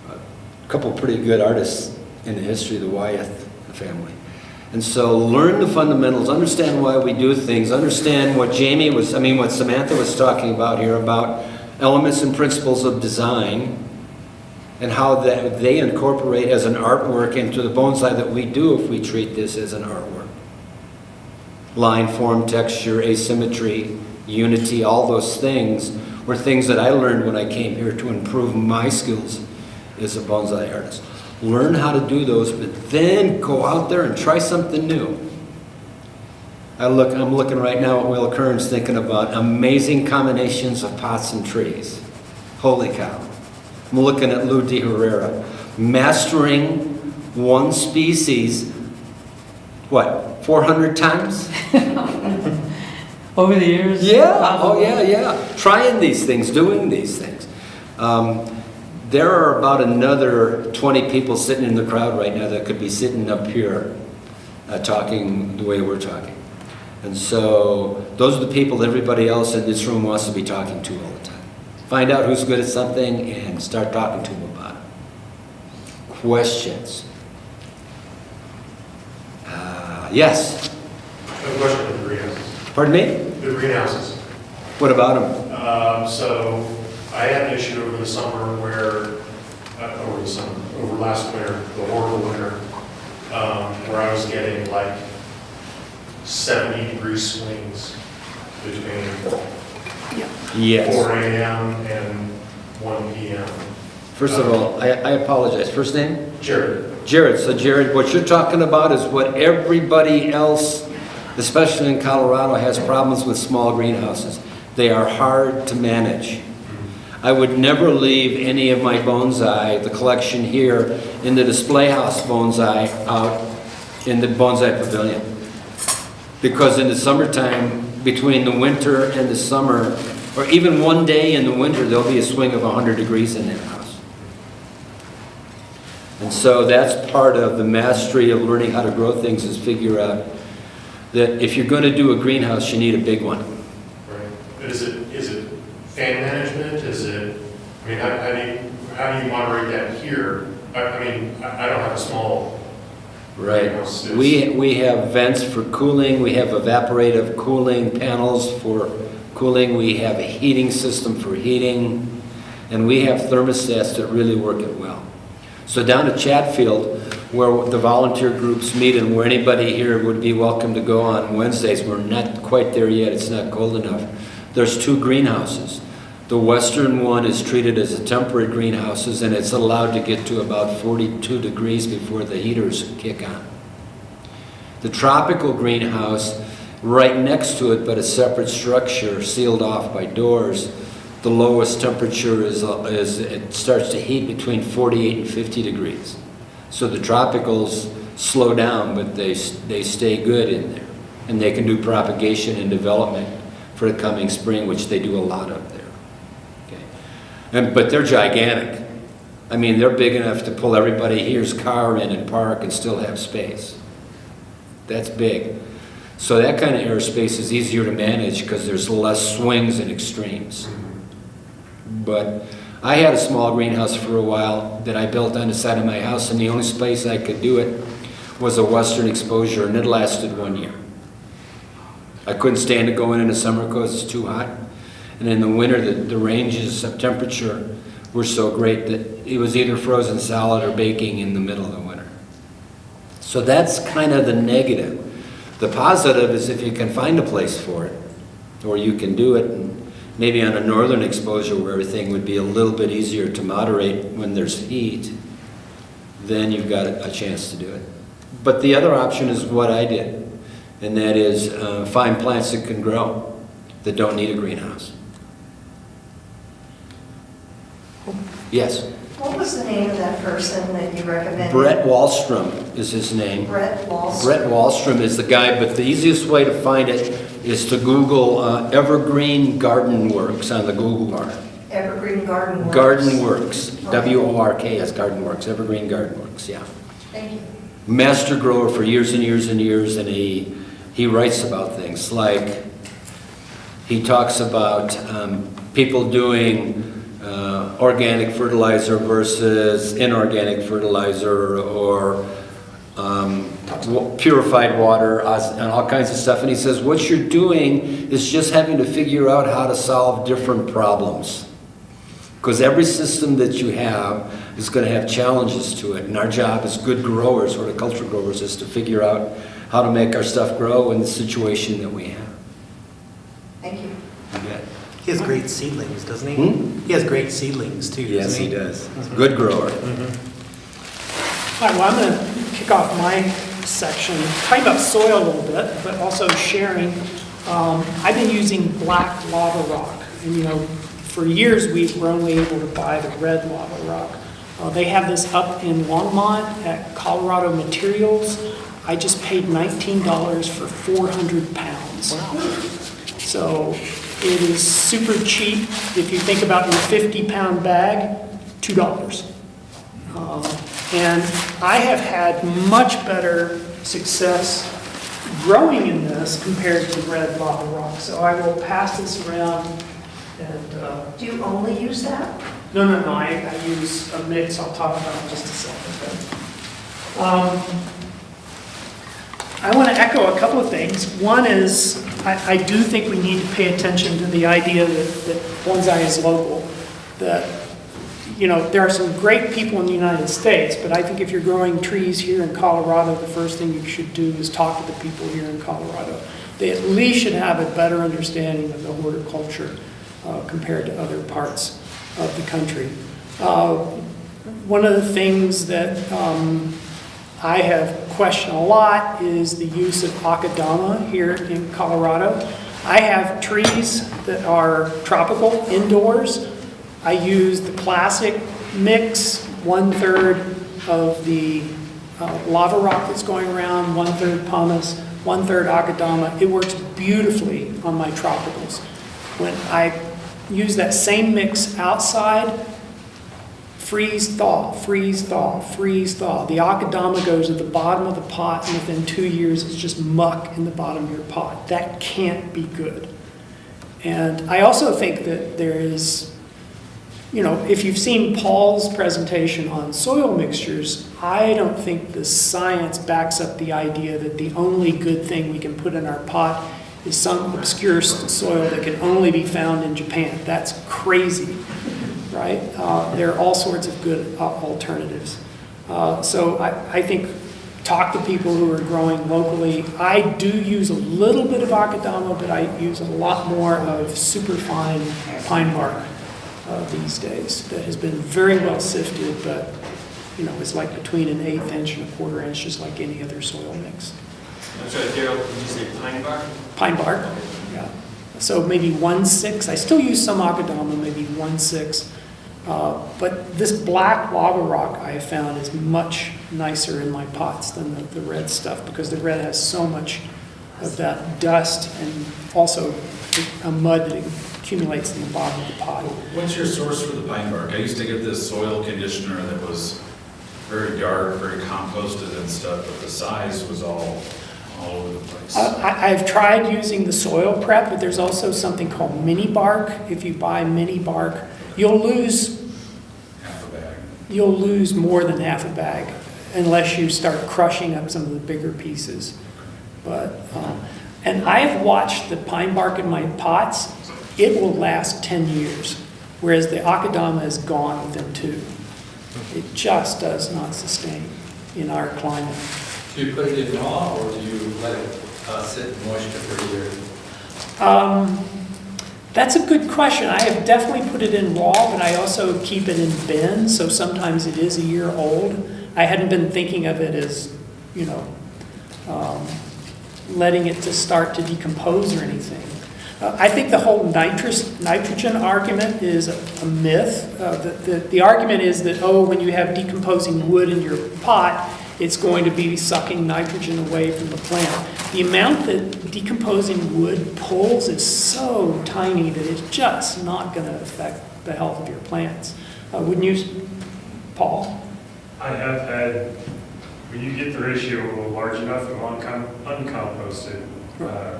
A couple pretty good artists in the history of the Wyeth family. And so learn the fundamentals, understand why we do things, understand what what Samantha was talking about here about elements and principles of design, and how they incorporate as an artwork into the bonsai that we do if we treat this as an artwork. Line, form, texture, asymmetry, unity, all those things were things that I learned when I came here to improve my skills as a bonsai artist. Learn how to do those, but then go out there and try something new. I'm looking right now at Will Kearns thinking about amazing combinations of pots and trees. Holy cow. I'm looking at Lou de Herrera, mastering one species, 400 times? Over the years? Yeah, oh yeah. Trying these things, doing these things. There are about another 20 people sitting in the crowd right now that could be sitting up here talking the way we're talking. And so those are the people that everybody else in this room wants to be talking to all the time. Find out who's good at something and start talking to them about it. Questions? Yes? I have a question on the greenhouses. Pardon me? The greenhouses. What about them? So I had an issue over the summer over last winter, the horrible winter, where I was getting like 70-degree swings between Yes. 4 a.m. and 1 p.m. First of all, I apologize. First name? Jared. Jared. So Jared, what you're talking about is what everybody else, especially in Colorado, has problems with small greenhouses. They are hard to manage. I would never leave any of my bonsai, the collection here, in the display house bonsai out in the bonsai pavilion. Because in the summertime, between the winter and the summer, or even one day in the winter, there'll be a swing of 100 degrees in that house. And so that's part of the mastery of learning how to grow things, is figure out that if you're going to do a greenhouse, you need a big one. Right. Is it fan management? Is it, I mean, how do you moderate that here? I mean, I don't have a small Right. greenhouse. We have vents for cooling, we have evaporative cooling panels for cooling, we have a heating system for heating, and we have thermostats that really work it well. So down at Chatfield, where the volunteer groups meet and where anybody here would be welcome to go on Wednesdays, we're not quite there yet, it's not cold enough. There's 2 greenhouses. The western one is treated as a temporary greenhouses, and it's allowed to get to about 42 degrees before the heaters kick on. The tropical greenhouse, right next to it, but a separate structure sealed off by doors, the lowest temperature is it starts to heat between 48 and 50 degrees. So the tropicals slow down, but they stay good in there. And they can do propagation and development for the coming spring, which they do a lot of there. But they're gigantic. I mean, they're big enough to pull everybody here's car in and park and still have space. That's big. So that kind of airspace is easier to manage because there's less swings and extremes. But I had a small greenhouse for a while that I built on the side of my house, and the only space I could do it was a western exposure, and it lasted 1 year. I couldn't stand to go in the summer because it's too hot. And in the winter, the ranges of temperature were so great that it was either frozen solid or baking in the middle of the winter. So that's kind of the negative. The positive is if you can find a place for it, or you can do it, and maybe on a northern exposure where everything would be a little bit easier to moderate when there's heat, then you've got a chance to do it. But the other option is what I did, and that is find plants that can grow, that don't need a greenhouse. Yes? What was the name of that person that you recommended? Brett Wallstrom is his name. Brett Wallstrom. Brett Wallstrom is the guy, but the easiest way to find it is to Google Evergreen Garden Works on the Google bar. Evergreen Garden Works. Garden Works, W-O-R-K-S, Garden Works, Evergreen Garden Works, yeah. Thank you. Master grower for years and years and years, and he writes about things like, he talks about people doing organic fertilizer versus inorganic fertilizer, or purified water, and all kinds of stuff. And he says, what you're doing is just having to figure out how to solve different problems. Because every system that you have is going to have challenges to it. And our job as good growers, horticultural growers, is to figure out how to make our stuff grow in the situation that we have. Thank you. You bet. He has great seedlings, doesn't he? Hmm? He has great seedlings too, Yes, doesn't he does. Good grower. All right, well, I'm going to kick off my section, talking about soil a little bit, but also sharing. I've been using black lava rock, and for years we were only able to buy the red lava rock. They have this up in Longmont at Colorado Materials. I just paid $19 for 400 pounds. Wow. So it is super cheap. If you think about your 50-pound bag, $2. And I have had much better success growing in this compared to red lava rock. So I will pass this around. And Do you only use that? no, I use a mix. I'll talk about it in just a second. I want to echo a couple of things. One is I do think we need to pay attention to the idea that bonsai is local. That there are some great people in the United States, but I think if you're growing trees here in Colorado, the first thing you should do is talk to the people here in Colorado. They at least should have a better understanding of the horticulture compared to other parts of the country. One of the things that I have questioned a lot is the use of akadama here in Colorado. I have trees that are tropical indoors, I use the classic mix, 1/3 of the lava rock that's going around, 1/3 pumice, 1/3 akadama. It works beautifully on my tropicals. When I use that same mix outside, freeze, thaw, freeze, thaw, freeze, thaw. The akadama goes at the bottom of the pot, and within 2 years, it's just muck in the bottom of your pot. That can't be good. And I also think that there is, you know, if you've seen Paul's presentation on soil mixtures, I don't think the science backs up the idea that the only good thing we can put in our pot is some obscure soil that can only be found in Japan. That's crazy, right? There are all sorts of good alternatives. So I think talk to people who are growing locally. I do use a little bit of akadama, but I use a lot more of superfine pine bark these days that has been very well sifted, but you know, it's like between an 1/8 inch and a 1/4 inch, just like any other soil mix. I'm sorry, Darrell, did you say pine bark? Pine bark, yeah. So maybe 1/6. I still use some akadama, maybe 1/6. But this black lava rock I have found is much nicer in my pots than the red stuff, because the red has so much of that dust and also a mud that accumulates in the bottom of the pot. What's your source for the pine bark? I used to get this soil conditioner that was very dark, very composted and stuff, but the size was all over the place. I've tried using the soil prep, but there's also something called mini bark. If you buy mini bark, you'll lose Half a bag. you'll lose more than half a bag unless you start crushing up some of the bigger pieces. But and I have watched the pine bark in my pots. It will last 10 years, whereas the akadama is gone within 2. It just does not sustain in our climate. Do you put it in raw, or do you let it sit in moisture for a year? That's a good question. I have definitely put it in raw, but I also keep it in bins, so sometimes it is a year old. I hadn't been thinking of it as, you know, letting it to start to decompose or anything. I think the whole nitrogen argument is a myth. The argument is that, oh, when you have decomposing wood in your pot, it's going to be sucking nitrogen away from the plant. The amount that decomposing wood pulls is so tiny that it's just not going to affect the health of your plants. Wouldn't you, Paul? I have had, when you get the ratio large enough of uncomposted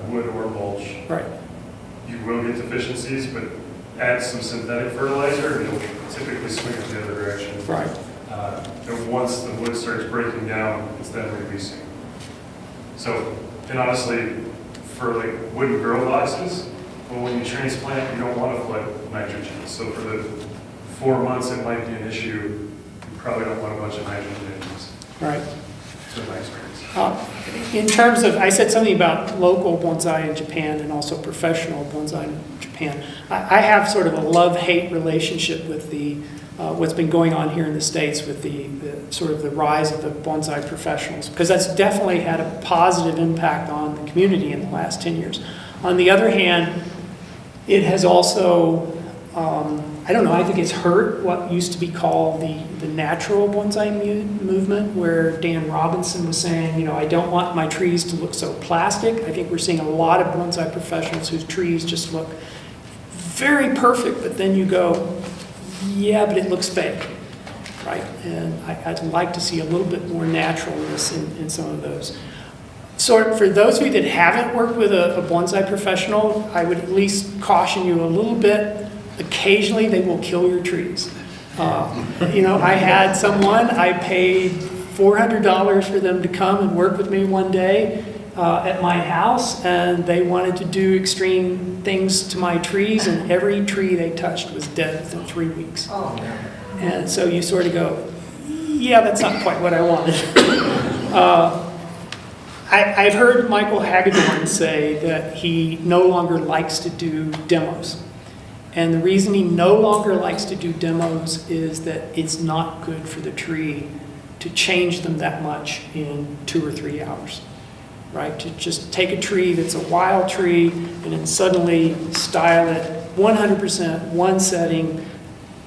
wood or mulch, Right. you will get deficiencies, but add some synthetic fertilizer and you'll typically swing it the other direction. Right. And once the wood starts breaking down, it's then releasing. So, and honestly, for like wooden grow boxes, well, when you transplant, you don't want to put nitrogen. So for the 4 months it might be an issue, you probably don't want a bunch of nitrogen in these. Right. That's my experience. In terms of, I said something about local bonsai in Japan and also professional bonsai in Japan. I have sort of a love-hate relationship with the what's been going on here in the States with the sort of the rise of the bonsai professionals, because that's definitely had a positive impact on the community in the last 10 years. On the other hand, it has also, I don't know, I think it's hurt what used to be called the natural bonsai movement, where Dan Robinson was saying, you know, I don't want my trees to look so plastic. I think we're seeing a lot of bonsai professionals whose trees just look very perfect, but then you go, yeah, but it looks fake, right? And I'd like to see a little bit more naturalness in some of those. So for those of you that haven't worked with a bonsai professional, I would at least caution you a little bit. Occasionally they will kill your trees. You know, I had someone, I paid $400 for them to come and work with me one day at my house, and they wanted to do extreme things to my trees, and every tree they touched was dead within 3 weeks. Oh, And so you sort of go, yeah, that's not quite what I wanted. I've heard Michael Hagedorn say that he no longer likes to do demos. And the reason he no longer likes to do demos is that it's not good for the tree to change them that much in 2 or 3 hours, right? To just take a tree that's a wild tree and then suddenly style it 100%, one setting,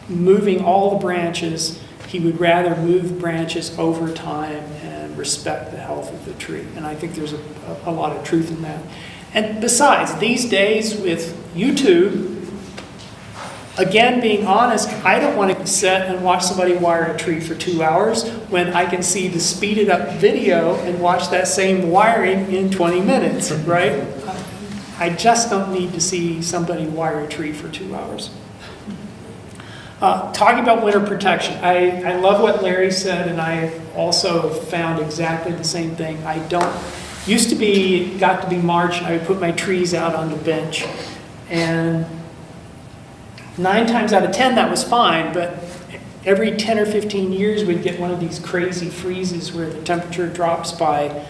moving all the branches. He would rather move branches over time and respect the health of the tree. And I think there's a lot of truth in that. And besides, these days with YouTube, again, being honest, I don't want to sit and watch somebody wire a tree for 2 hours when I can see the speeded up video and watch that same wiring in 20 minutes, right? I just don't need to see somebody wire a tree for 2 hours. Talking about winter protection, I love what Larry said, and I also found exactly the same thing. Used to be, got to be March, and I would put my trees out on the bench, and 9 times out of 10 that was fine, but every 10 or 15 years we'd get one of these crazy freezes where the temperature drops by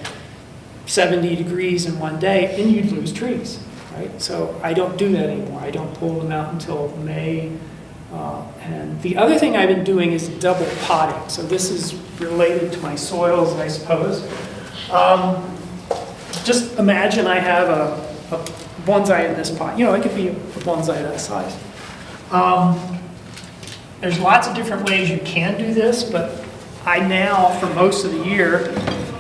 70 degrees in one day, and you'd lose trees, right? So I don't do that anymore. I don't pull them out until May. And the other thing I've been doing is double potting. So this is related to my soils, I suppose. Just imagine I have a bonsai in this pot. You know, it could be a bonsai that size. There's lots of different ways you can do this, but I now, for most of the year,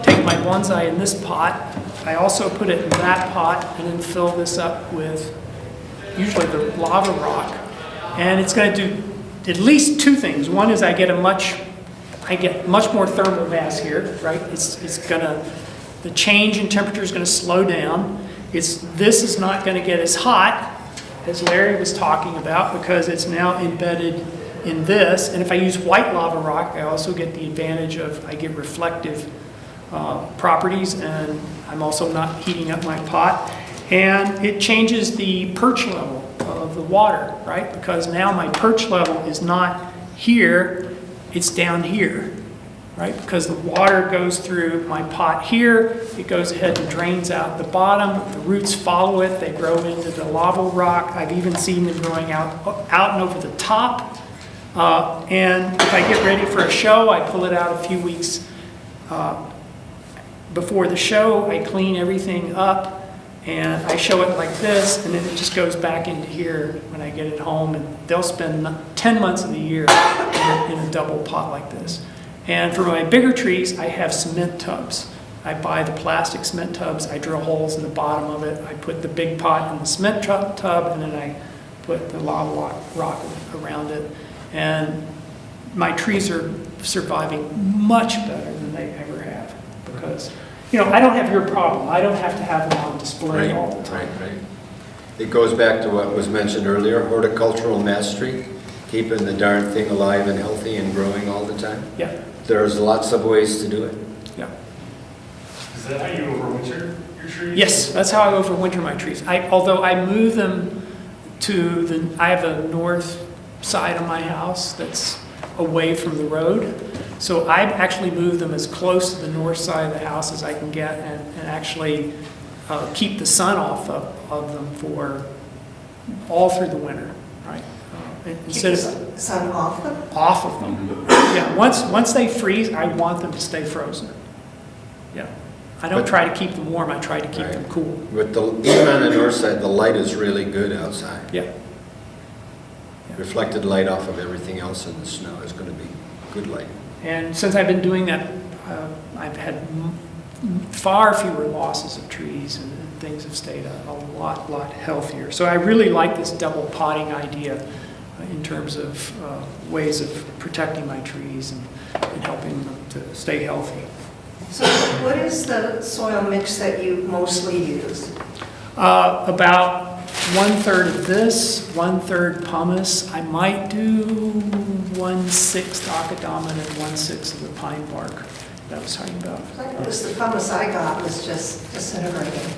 take my bonsai in this pot. I also put it in that pot and then fill this up with usually the lava rock. And it's going to do at least 2 things. One is I get much more thermal mass here, right? The change in temperature is going to slow down. This is not going to get as hot as Larry was talking about because it's now embedded in this. And if I use white lava rock, I also get the advantage of I get reflective properties, and I'm also not heating up my pot. And it changes the perch level of the water, right? Because now my perch level is not here, it's down here, right? Because the water goes through my pot here, it goes ahead and drains out the bottom, the roots follow it, they grow into the lava rock. I've even seen them growing out and over the top. And if I get ready for a show, I pull it out a few weeks before the show, I clean everything up, and I show it like this, and then it just goes back into here when I get it home, and they'll spend 10 months of the year in a double pot like this. And for my bigger trees, I have cement tubs. I buy the plastic cement tubs, I drill holes in the bottom of it, I put the big pot in the cement tub, and then I put the lava rock around it. And my trees are surviving much better than they ever have, because I don't have your problem. I don't have to have them on display all the time. Right. It goes back to what was mentioned earlier, horticultural mastery, keeping the darn thing alive and healthy and growing all the time. Yeah. There's lots of ways to do it. Yeah. Is that how you overwinter your trees? Yes, that's how I overwinter my trees. Although I move them I have a north side of my house that's away from the road. So I actually move them as close to the north side of the house as I can get, and actually keep the sun off of them for all through the winter, right? Instead of Sun off them? off of them. Yeah, once they freeze, I want them to stay frozen. Yeah. I don't try to keep them warm, I try to keep them cool. Even on the north side, the light is really good outside. Yeah. Reflected light off of everything else in the snow is going to be good light. And since I've been doing that, I've had far fewer losses of trees, and things have stayed a lot healthier. So I really like this double potting idea in terms of ways of protecting my trees and helping them to stay healthy. So what is the soil mix that you mostly use? About 1/3 of this, 1/3 pumice. I might do 1/6 akadama and 1/6 of the pine bark that I was talking about. I noticed the pumice I got was just disintegrating.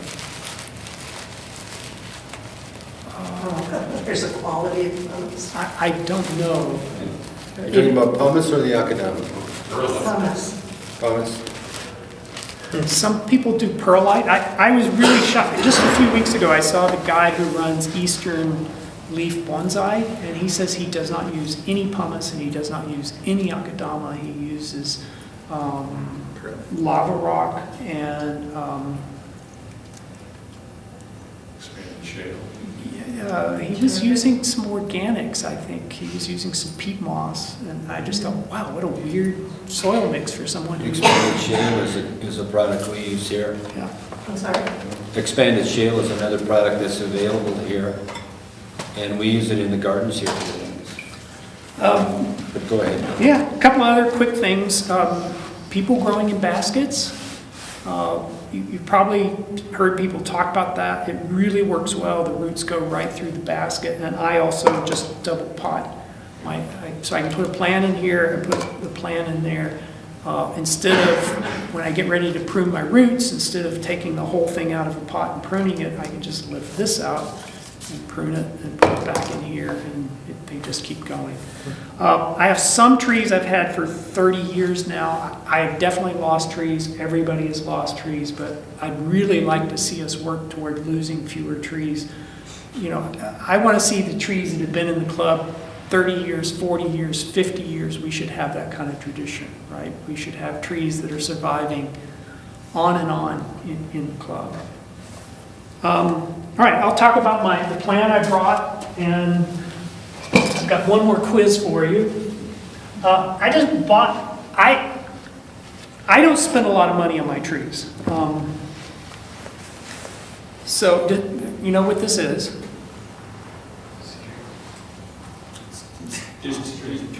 There's a quality of pumice. I don't know. Are you talking about pumice or the akadama? Pumice. Pumice. Some people do perlite. I was really shocked. Just a few weeks ago, I saw the guy who runs Eastern Leaf Bonsai, and he says he does not use any pumice and he does not use any akadama. He uses lava rock and Expanded shale. He was using some organics, I think. He was using some peat moss, and I just thought, wow, what a weird soil mix for someone who... Expanded shale is a product we use here. Yeah. I'm sorry? Expanded shale is another product that's available here, and we use it in the gardens here. But go ahead. Yeah, a couple other quick things. People growing in baskets. You've probably heard people talk about that. It really works well. The roots go right through the basket. And I also just double pot. So I can put a plant in here and put the plant in there. Instead of, when I get ready to prune my roots, instead of taking the whole thing out of a pot and pruning it, I can just lift this out and prune it and put it back in here, and they just keep going. I have some trees I've had for 30 years now. I have definitely lost trees. Everybody has lost trees, but I'd really like to see us work toward losing fewer trees. You know, I want to see the trees that have been in the club 30 years, 40 years, 50 years. We should have that kind of tradition, right? We should have trees that are surviving on and on in the club. All right, I'll talk about the plant I brought, and I've got one more quiz for you. I just bought, I don't spend a lot of money on my trees. So, you know what this is?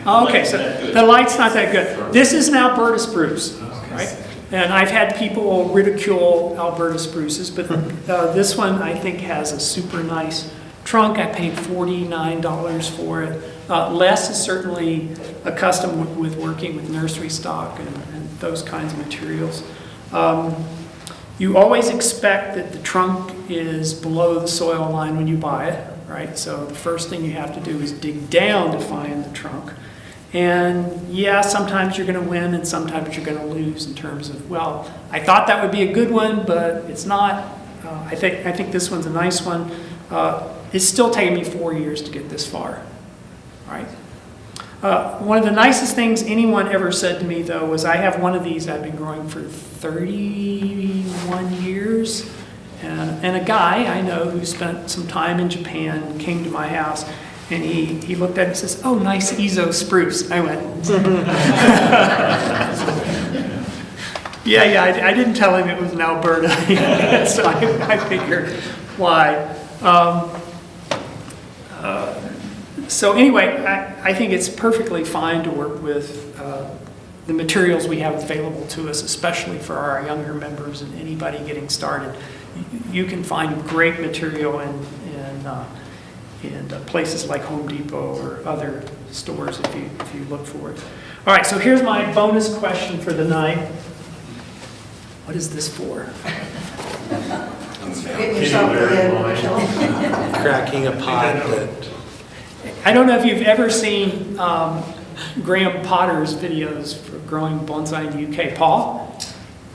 Oh, okay, so the light's not that good. This is an Alberta spruce, right? And I've had people ridicule Alberta spruces, but this one I think has a super nice trunk. I paid $49 for it. Les is certainly accustomed with working with nursery stock and those kinds of materials. You always expect that the trunk is below the soil line when you buy it, right? So the first thing you have to do is dig down to find the trunk. And yeah, sometimes you're going to win and sometimes you're going to lose in terms of, well, I thought that would be a good one, but it's not. I think this one's a nice one. It's still taken me 4 years to get this far, right? One of the nicest things anyone ever said to me, though, was I have one of these I've been growing for 31 years. And a guy I know who spent some time in Japan came to my house, and he looked at it and says, "Oh, nice Ezo spruce." I went, yeah, I didn't tell him it was in Alberta, so I figured why. So anyway, I think it's perfectly fine to work with the materials we have available to us, especially for our younger members and anybody getting started. You can find great material in places like Home Depot or other stores if you look for it. All right, so here's my bonus question for the night. What is this for? Get yourself to the end of the kill. Cracking a pot that... I don't know if you've ever seen Graham Potter's videos for growing bonsai in the UK. Paul?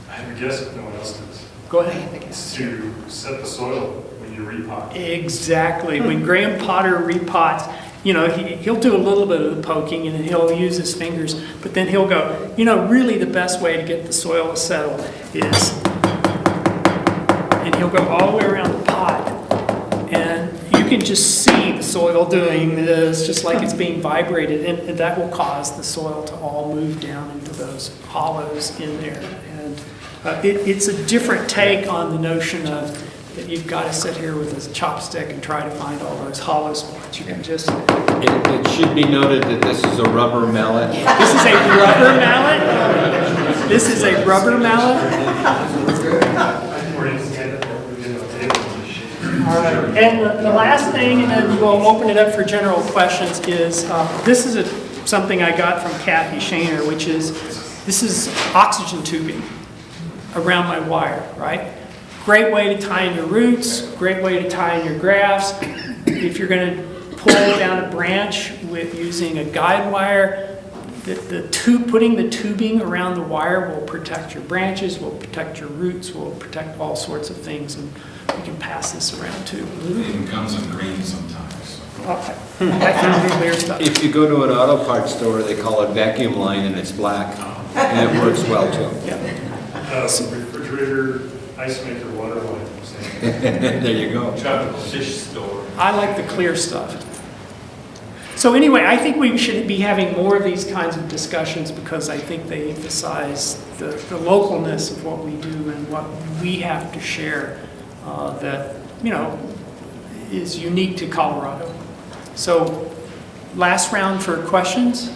I have a guess if no one else does. Go ahead. It's to set the soil when you repot. Exactly. When Graham Potter repots, you know, he'll do a little bit of the poking and he'll use his fingers, but then he'll go, you know, really the best way to get the soil to settle is, and he'll go all the way around the pot, and you can just see the soil doing this, just like it's being vibrated, and that will cause the soil to all move down into those hollows in there. And it's a different take on the notion of that you've got to sit here with a chopstick and try to find all those hollow spots. You can just... It should be noted that this is a rubber mallet. This is a rubber mallet? This is a rubber mallet? All right, and the last thing, and then we'll open it up for general questions, is this is something I got from Kathy Shaner, which is, this is oxygen tubing around my wire, right? Great way to tie in your roots, great way to tie in your grafts. If you're going to pull down a branch with using a guide wire, putting the tubing around the wire will protect your branches, will protect your roots, will protect all sorts of things, and we can pass this around too. It even comes in green sometimes. Okay. I found the clear stuff. If you go to an auto parts store, they call it vacuum line and it's black, and it works well too. Yeah. Refrigerator, Ice maker, water line. There you go. Tropical fish store. I like the clear stuff. So anyway, I think we should be having more of these kinds of discussions because I think they emphasize the localness of what we do and what we have to share that, is unique to Colorado. So last round for questions?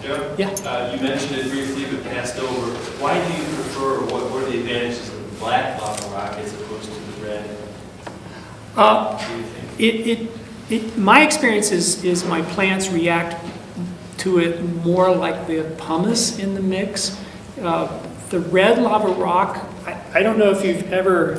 Yeah. Yeah. You mentioned it briefly, but passed over. Why do you prefer, or what are the advantages of the black lava rock as opposed to the red? What do you think? My experience is my plants react to it more like the pumice in the mix. The red lava rock, I don't know if you've ever,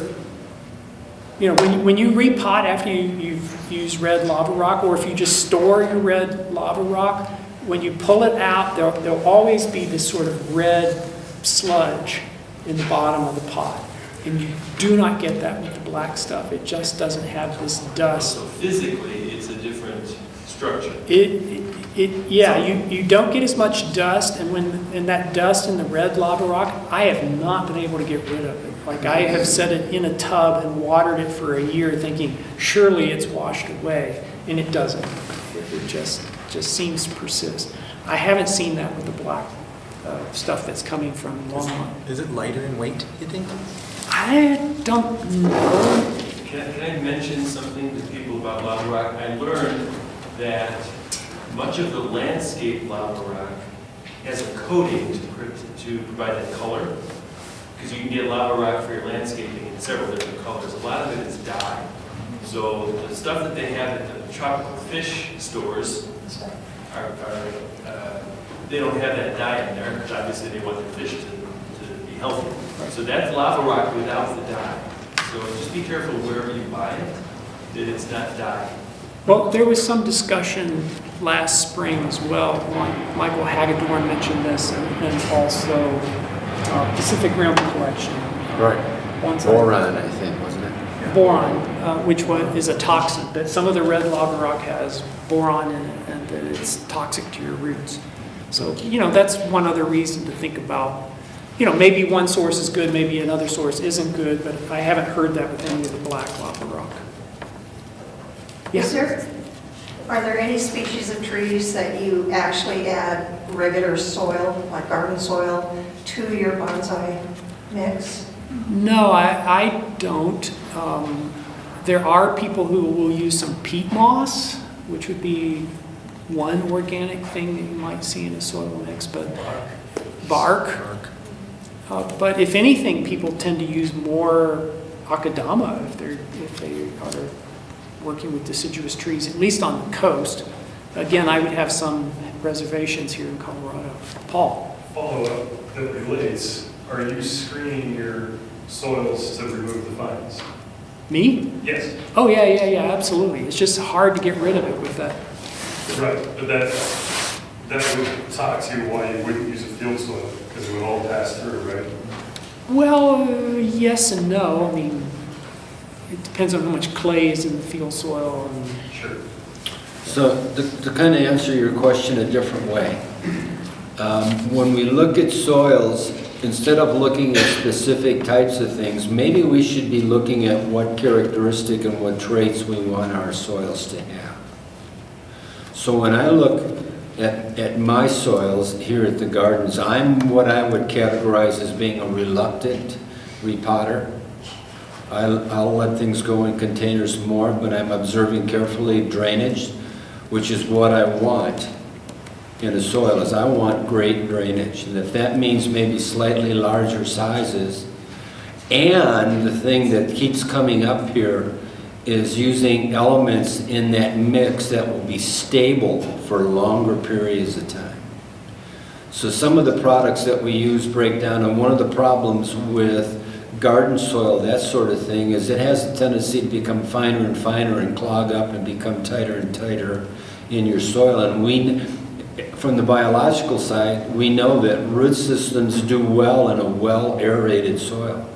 when you repot after you've used red lava rock, or if you just store your red lava rock, when you pull it out, there'll always be this sort of red sludge in the bottom of the pot. And you do not get that with the black stuff. It just doesn't have this dust. So physically, it's a different structure. You don't get as much dust, and that dust in the red lava rock, I have not been able to get rid of it. Like I have set it in a tub and watered it for a year thinking, surely it's washed away, and it doesn't. It just seems to persist. I haven't seen that with the black stuff that's coming from Longmont. Is it lighter in weight, you think? I don't know. Can I mention something to people about lava rock? I learned that much of the landscape lava rock has a coating to provide that color. Because you can get lava rock for your landscaping in several different colors. A lot of it is dye. So the stuff that they have at the tropical fish stores they don't have that dye in there, because obviously they want the fish to be healthy. So that's lava rock without the dye. So just be careful wherever you buy it, that it's not dye. Well, there was some discussion last spring as well. Michael Hagedorn mentioned this, and also Pacific Rim Collection. Right. Boron, I think, wasn't it? Boron, which is a toxin. That some of the red lava rock has boron in it, and that it's toxic to your roots. So, that's one other reason to think about. Maybe one source is good, maybe another source isn't good, but I haven't heard that with any of the black lava rock. Are there any species of trees that you actually add regular soil, like garden soil, to your bonsai mix? No, I don't. There are people who will use some peat moss, which would be one organic thing that you might see in a soil mix, but bark. But if anything, people tend to use more akadama if they are working with deciduous trees, at least on the coast. Again, I would have some reservations here in Colorado. Paul? Follow-up that relates, are you screening your soils to remove the fines? Me? Yes. Oh, yeah, absolutely. It's just hard to get rid of it with that. Right, but that would talk to you why you wouldn't use a field soil, because it would all pass through, right? Well, yes and no. I mean, it depends on how much clay is in the field soil. Sure. So to kind of answer your question a different way, when we look at soils, instead of looking at specific types of things, maybe we should be looking at what characteristic and what traits we want our soils to have. So when I look at my soils here at the gardens, I'm what I would categorize as being a reluctant repotter. I'll let things go in containers more, but I'm observing carefully drainage, which is what I want in a soil, is I want great drainage. And if that means maybe slightly larger sizes, and the thing that keeps coming up here is using elements in that mix that will be stable for longer periods of time. So some of the products that we use break down, and one of the problems with garden soil, that sort of thing, is it has a tendency to become finer and finer and clog up and become tighter and tighter in your soil. And from the biological side, we know that root systems do well in a well-aerated soil.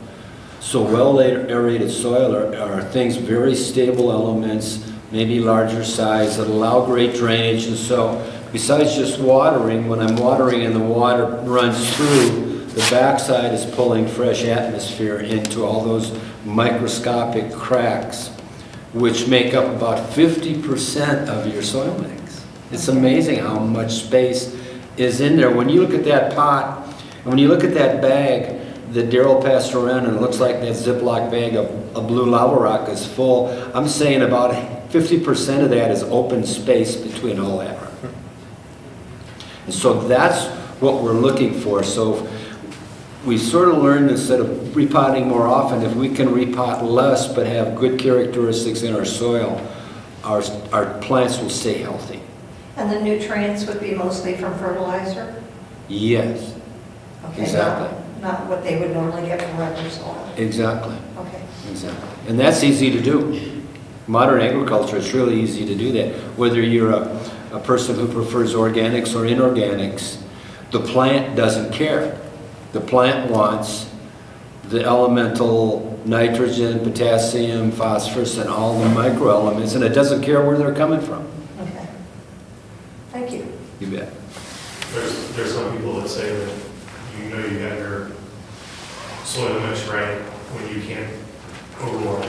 So well-aerated soil are things, very stable elements, maybe larger size, that allow great drainage. And so besides just watering, when I'm watering and the water runs through, The backside is pulling fresh atmosphere into all those microscopic cracks, which make up about 50% of your soil mix. It's amazing how much space is in there. When you look at that pot, and when you look at that bag that Darrell passed around, and it looks like that Ziploc bag of blue lava rock is full, I'm saying about 50% of that is open space between all that. And so that's what we're looking for. So we sort of learned, instead of repotting more often, if we can repot less but have good characteristics in our soil, our plants will stay healthy. And the nutrients would be mostly from fertilizer? Yes, Okay, exactly. Not what they would normally get from regular soil? Exactly, Okay. exactly. And that's easy to do. Modern agriculture, it's really easy to do that. Whether you're a person who prefers organics or inorganics, the plant doesn't care. The plant wants the elemental nitrogen, potassium, phosphorus, and all the microelements, and it doesn't care where they're coming from. Okay. Thank you. You bet. There's some people that say that you know you got your soil mix right when you can't overwater.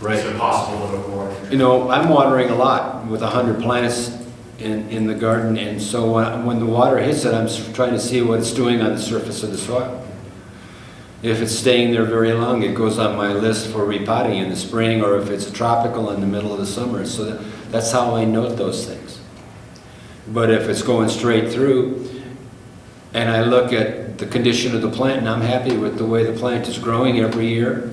It's impossible to overwater. You know, I'm watering a lot with 100 plants in the garden, and so when the water hits it, I'm trying to see what it's doing on the surface of the soil. If it's staying there very long, it goes on my list for repotting in the spring, or if it's tropical in the middle of the summer. So that's how I note those things. But if it's going straight through, and I look at the condition of the plant, and I'm happy with the way the plant is growing every year.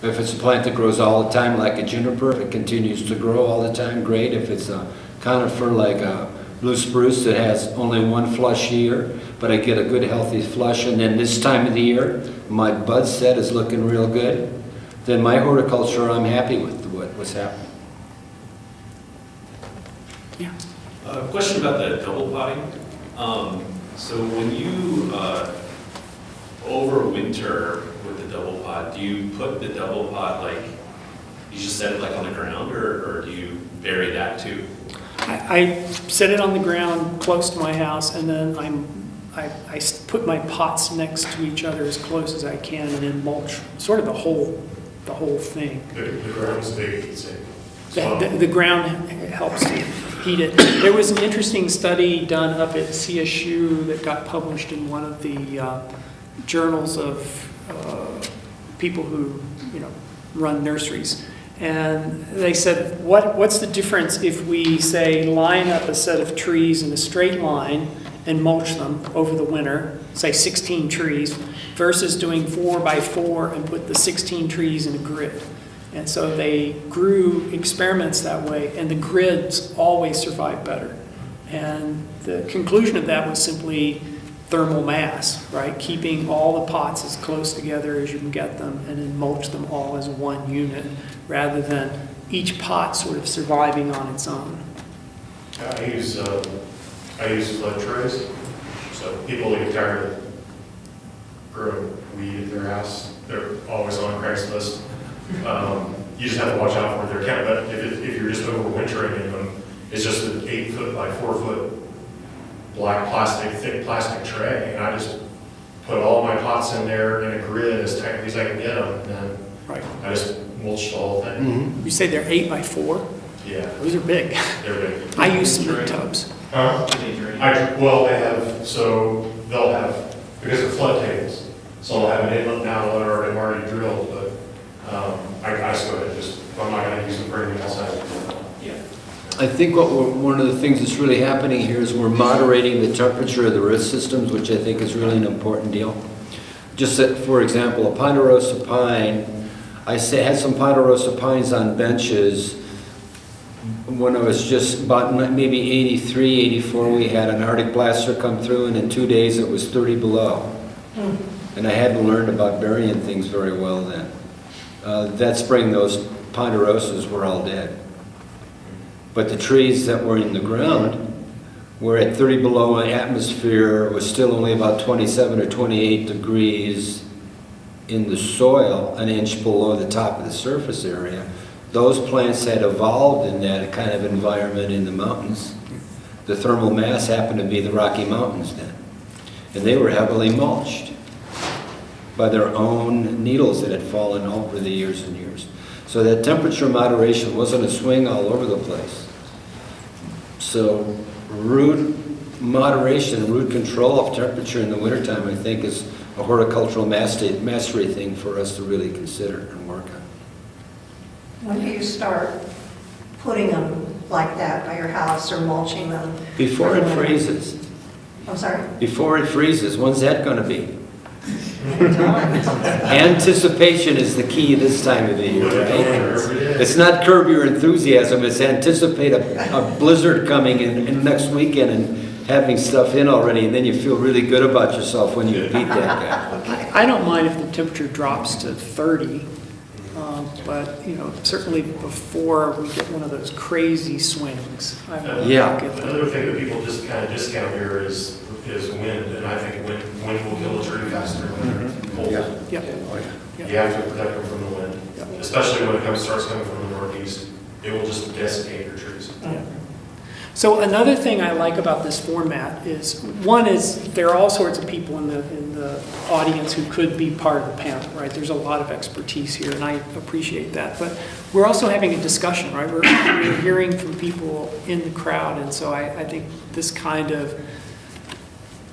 If it's a plant that grows all the time, like a juniper, it continues to grow all the time, great. If it's a conifer like a blue spruce that has only one flush year, but I get a good healthy flush, and then this time of the year, my bud set is looking real good, then my horticulture, I'm happy with what's happening. Yeah. Question about the double potting. So when you overwinter with the double pot, do you put the double pot, like, you just set it like on the ground, or do you bury that too? I set it on the ground close to my house, and then I put my pots next to each other as close as I can, and then mulch sort of the whole thing. The ground's big, it's The ground helps to heat it. There was an interesting study done up at CSU that got published in one of the journals of people who, run nurseries. And they said, what's the difference if we, say, line up a set of trees in a straight line and mulch them over the winter, say 16 trees, versus doing 4 by 4 and put the 16 trees in a grid. And so they grew experiments that way, and the grids always survive better. And the conclusion of that was simply thermal mass, right? Keeping all the pots as close together as you can get them, and then mulch them all as one unit, rather than each pot sort of surviving on its own. I use flood trays. So people that get tired of growing weed at their house, they're always on Craigslist. You just have to watch out for their count. But if you're just overwintering in them, it's just an 8-foot by 4-foot black thick plastic tray, and I just put all my pots in there in a grid as tightly as I can get them, and then Right. I just mulched the whole thing. Mm-hmm. You say they're 8 by 4? Yeah, Those are big. they're big. I use cement tubs. Well, they'll have, because they're flood tables, so they'll have an inlet and outlet already drilled, but I just go ahead and I'm not going to use them for anything else. I think one of the things that's really happening here is we're moderating the temperature of the root systems, which I think is really an important deal. Just that, for example, a ponderosa pine, had some ponderosa pines on benches when I was just about maybe 83, 84, we had an Arctic blaster come through, and in 2 days it was 30 below. And I hadn't learned about burying things very well then. That spring, those ponderosas were all dead. But the trees that were in the ground were at 30 below atmosphere. It was still only about 27 or 28 degrees in the soil, an inch below the top of the surface area. Those plants had evolved in that kind of environment in the mountains. The thermal mass happened to be the Rocky Mountains then. And they were heavily mulched. by their own needles that had fallen over the years and years. So that temperature moderation wasn't a swing all over the place. So root moderation, root control of temperature in the wintertime, I think, is a horticultural mastery thing for us to really consider and work on. When do you start putting them like that by your house or mulching them? Before it freezes. I'm sorry? Before it freezes, when's that going to be? Anytime. Anticipation is the key this time of the year, right? It's not curb your enthusiasm, it's anticipate a blizzard coming in next weekend and having stuff in already, and then you feel really good about yourself when you beat that guy. I don't mind if the temperature drops to 30, but, certainly before we get one of those crazy swings. I would Yeah. get them. Another thing that people just kind of discount here is wind, and I think wind will kill a tree faster when they're cold. Yeah. You have to protect them from the wind, especially when it starts coming from the northeast. It will just desiccate your trees. Yeah. So another thing I like about this format is, one is there are all sorts of people in the audience who could be part of the panel, right? There's a lot of expertise here, and I appreciate that. But we're also having a discussion, right? We're hearing from people in the crowd, and so I think this kind of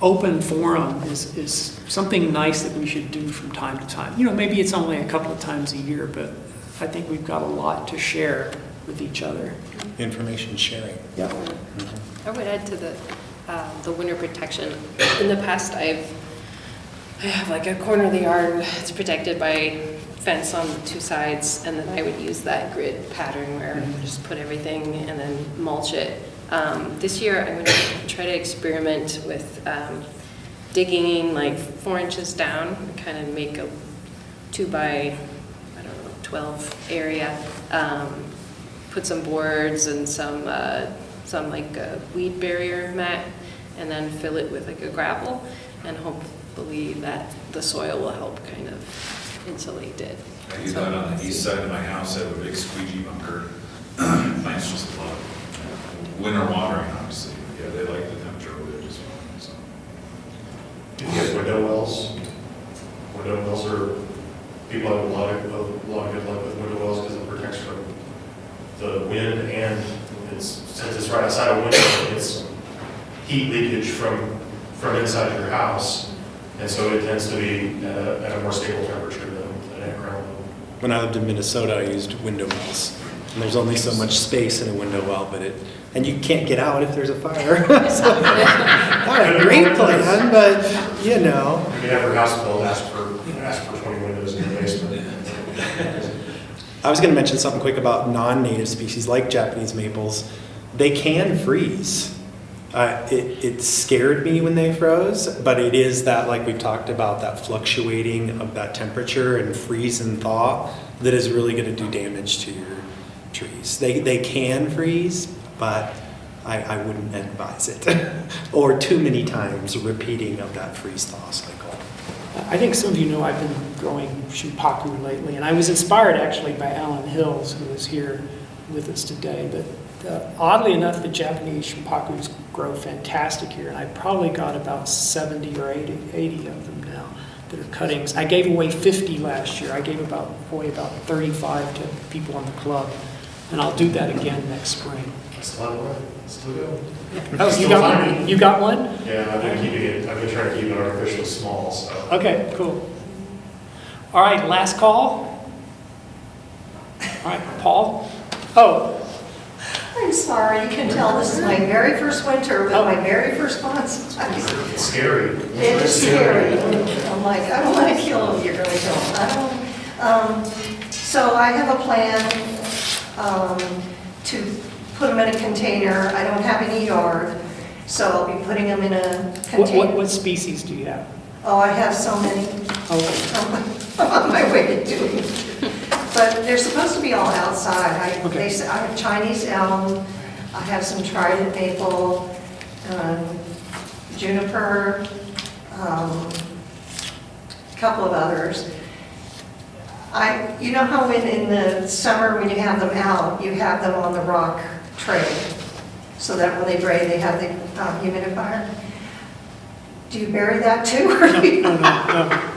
open forum is something nice that we should do from time to time. Maybe it's only a couple of times a year, but I think we've got a lot to share with each other. Information sharing. Yeah. I would add to the winter protection. In the past, I have like a corner of the yard, it's protected by fence on two sides, and then I would use that grid pattern where I would just put everything and then mulch it. This year, I'm going to try to experiment with digging like 4 inches down, kind of make a 2 by 12 area. Put some boards and some like a weed barrier mat, and then fill it with like a gravel, and hopefully that the soil will help kind of insulate it. I do that on the east side of my house. I have a big squeegee bunker. Plants just love winter watering, obviously. Yeah, they like the temperature over there just fine. So. If you have window wells are, people have a lot of good luck with window wells because it protects from the wind, and since it's right outside a window, it's heat leakage from inside your house, and so it tends to be at a more stable temperature than at ground level. When I lived in Minnesota, I used window wells. And there's only so much space in a window well, and you can't get out if there's a fire. So, not a great plan, but You can have your house built, ask for 20 windows in your basement. I was going to mention something quick about non-native species like Japanese maples. They can freeze. It scared me when they froze, but it is that, like we talked about, that fluctuating of that temperature and freeze and thaw that is really going to do damage to your trees. They can freeze, but I wouldn't advise it. Or too many times repeating of that freeze-thaw cycle. I think some of you know I've been growing shimpaku lately, and I was inspired actually by Alan Hills, who is here with us today. But oddly enough, the Japanese shimpakus grow fantastic here, and I probably got about 70 or 80 of them now that are cuttings. I gave away 50 last year. I gave away about 35 to people in the club, and I'll do that again next spring. Still have one? Still go? Oh, you got one? Yeah, I've been trying to keep it artificially small, so. Okay, cool. All right, last call. All right, Paul. Oh, I'm sorry, you can tell this is my very first winter with my very first bonsai. It's scary. It is scary. I'm like, I don't want to kill them, you're going to kill them. So I have a plan to put them in a container. I don't have any yard, so I'll be putting them in a container. what species do you have? Oh, I have so many. Oh, I'm on my way to doing it. But they're supposed to be all outside. Okay. I have Chinese elm, I have some trident maple, juniper, a couple of others. You know how in the summer when you have them out, you have them on the rock tray, so that when they drain, they have the humidifier? Do you bury that too? Or no.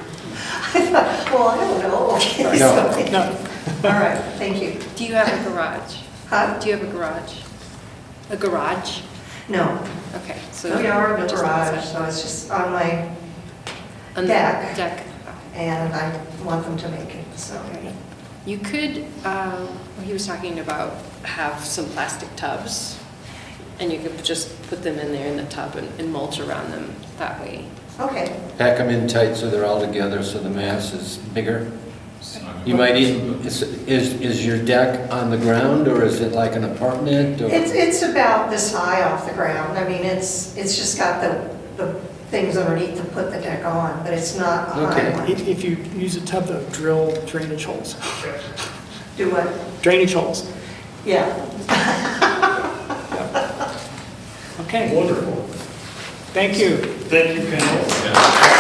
Well, I don't know. Okay, No. so- No, All right, thank you. Do you have a garage? Huh? Do you have a garage? A garage? No, Okay, so. we are in the just garage, outside. so it's just on my, On the deck. Deck. and I want them to make it, so. Okay. You could, he was talking about have some plastic tubs, and you could just put them in there in the tub and mulch around them that way. Okay, Pack them in tight so they're all together, so the mass is bigger. It's not You gonna- might even, is your deck on the ground, or is it like an apartment? Or it's about this high off the ground. I mean, it's just got the things underneath to put the deck on, but it's not a high Okay. one. if you use a tub, though, drill drainage holes. Do what? Drainage holes. Yeah. Okay, Wonderful. thank you. Thank you, panel. Yeah.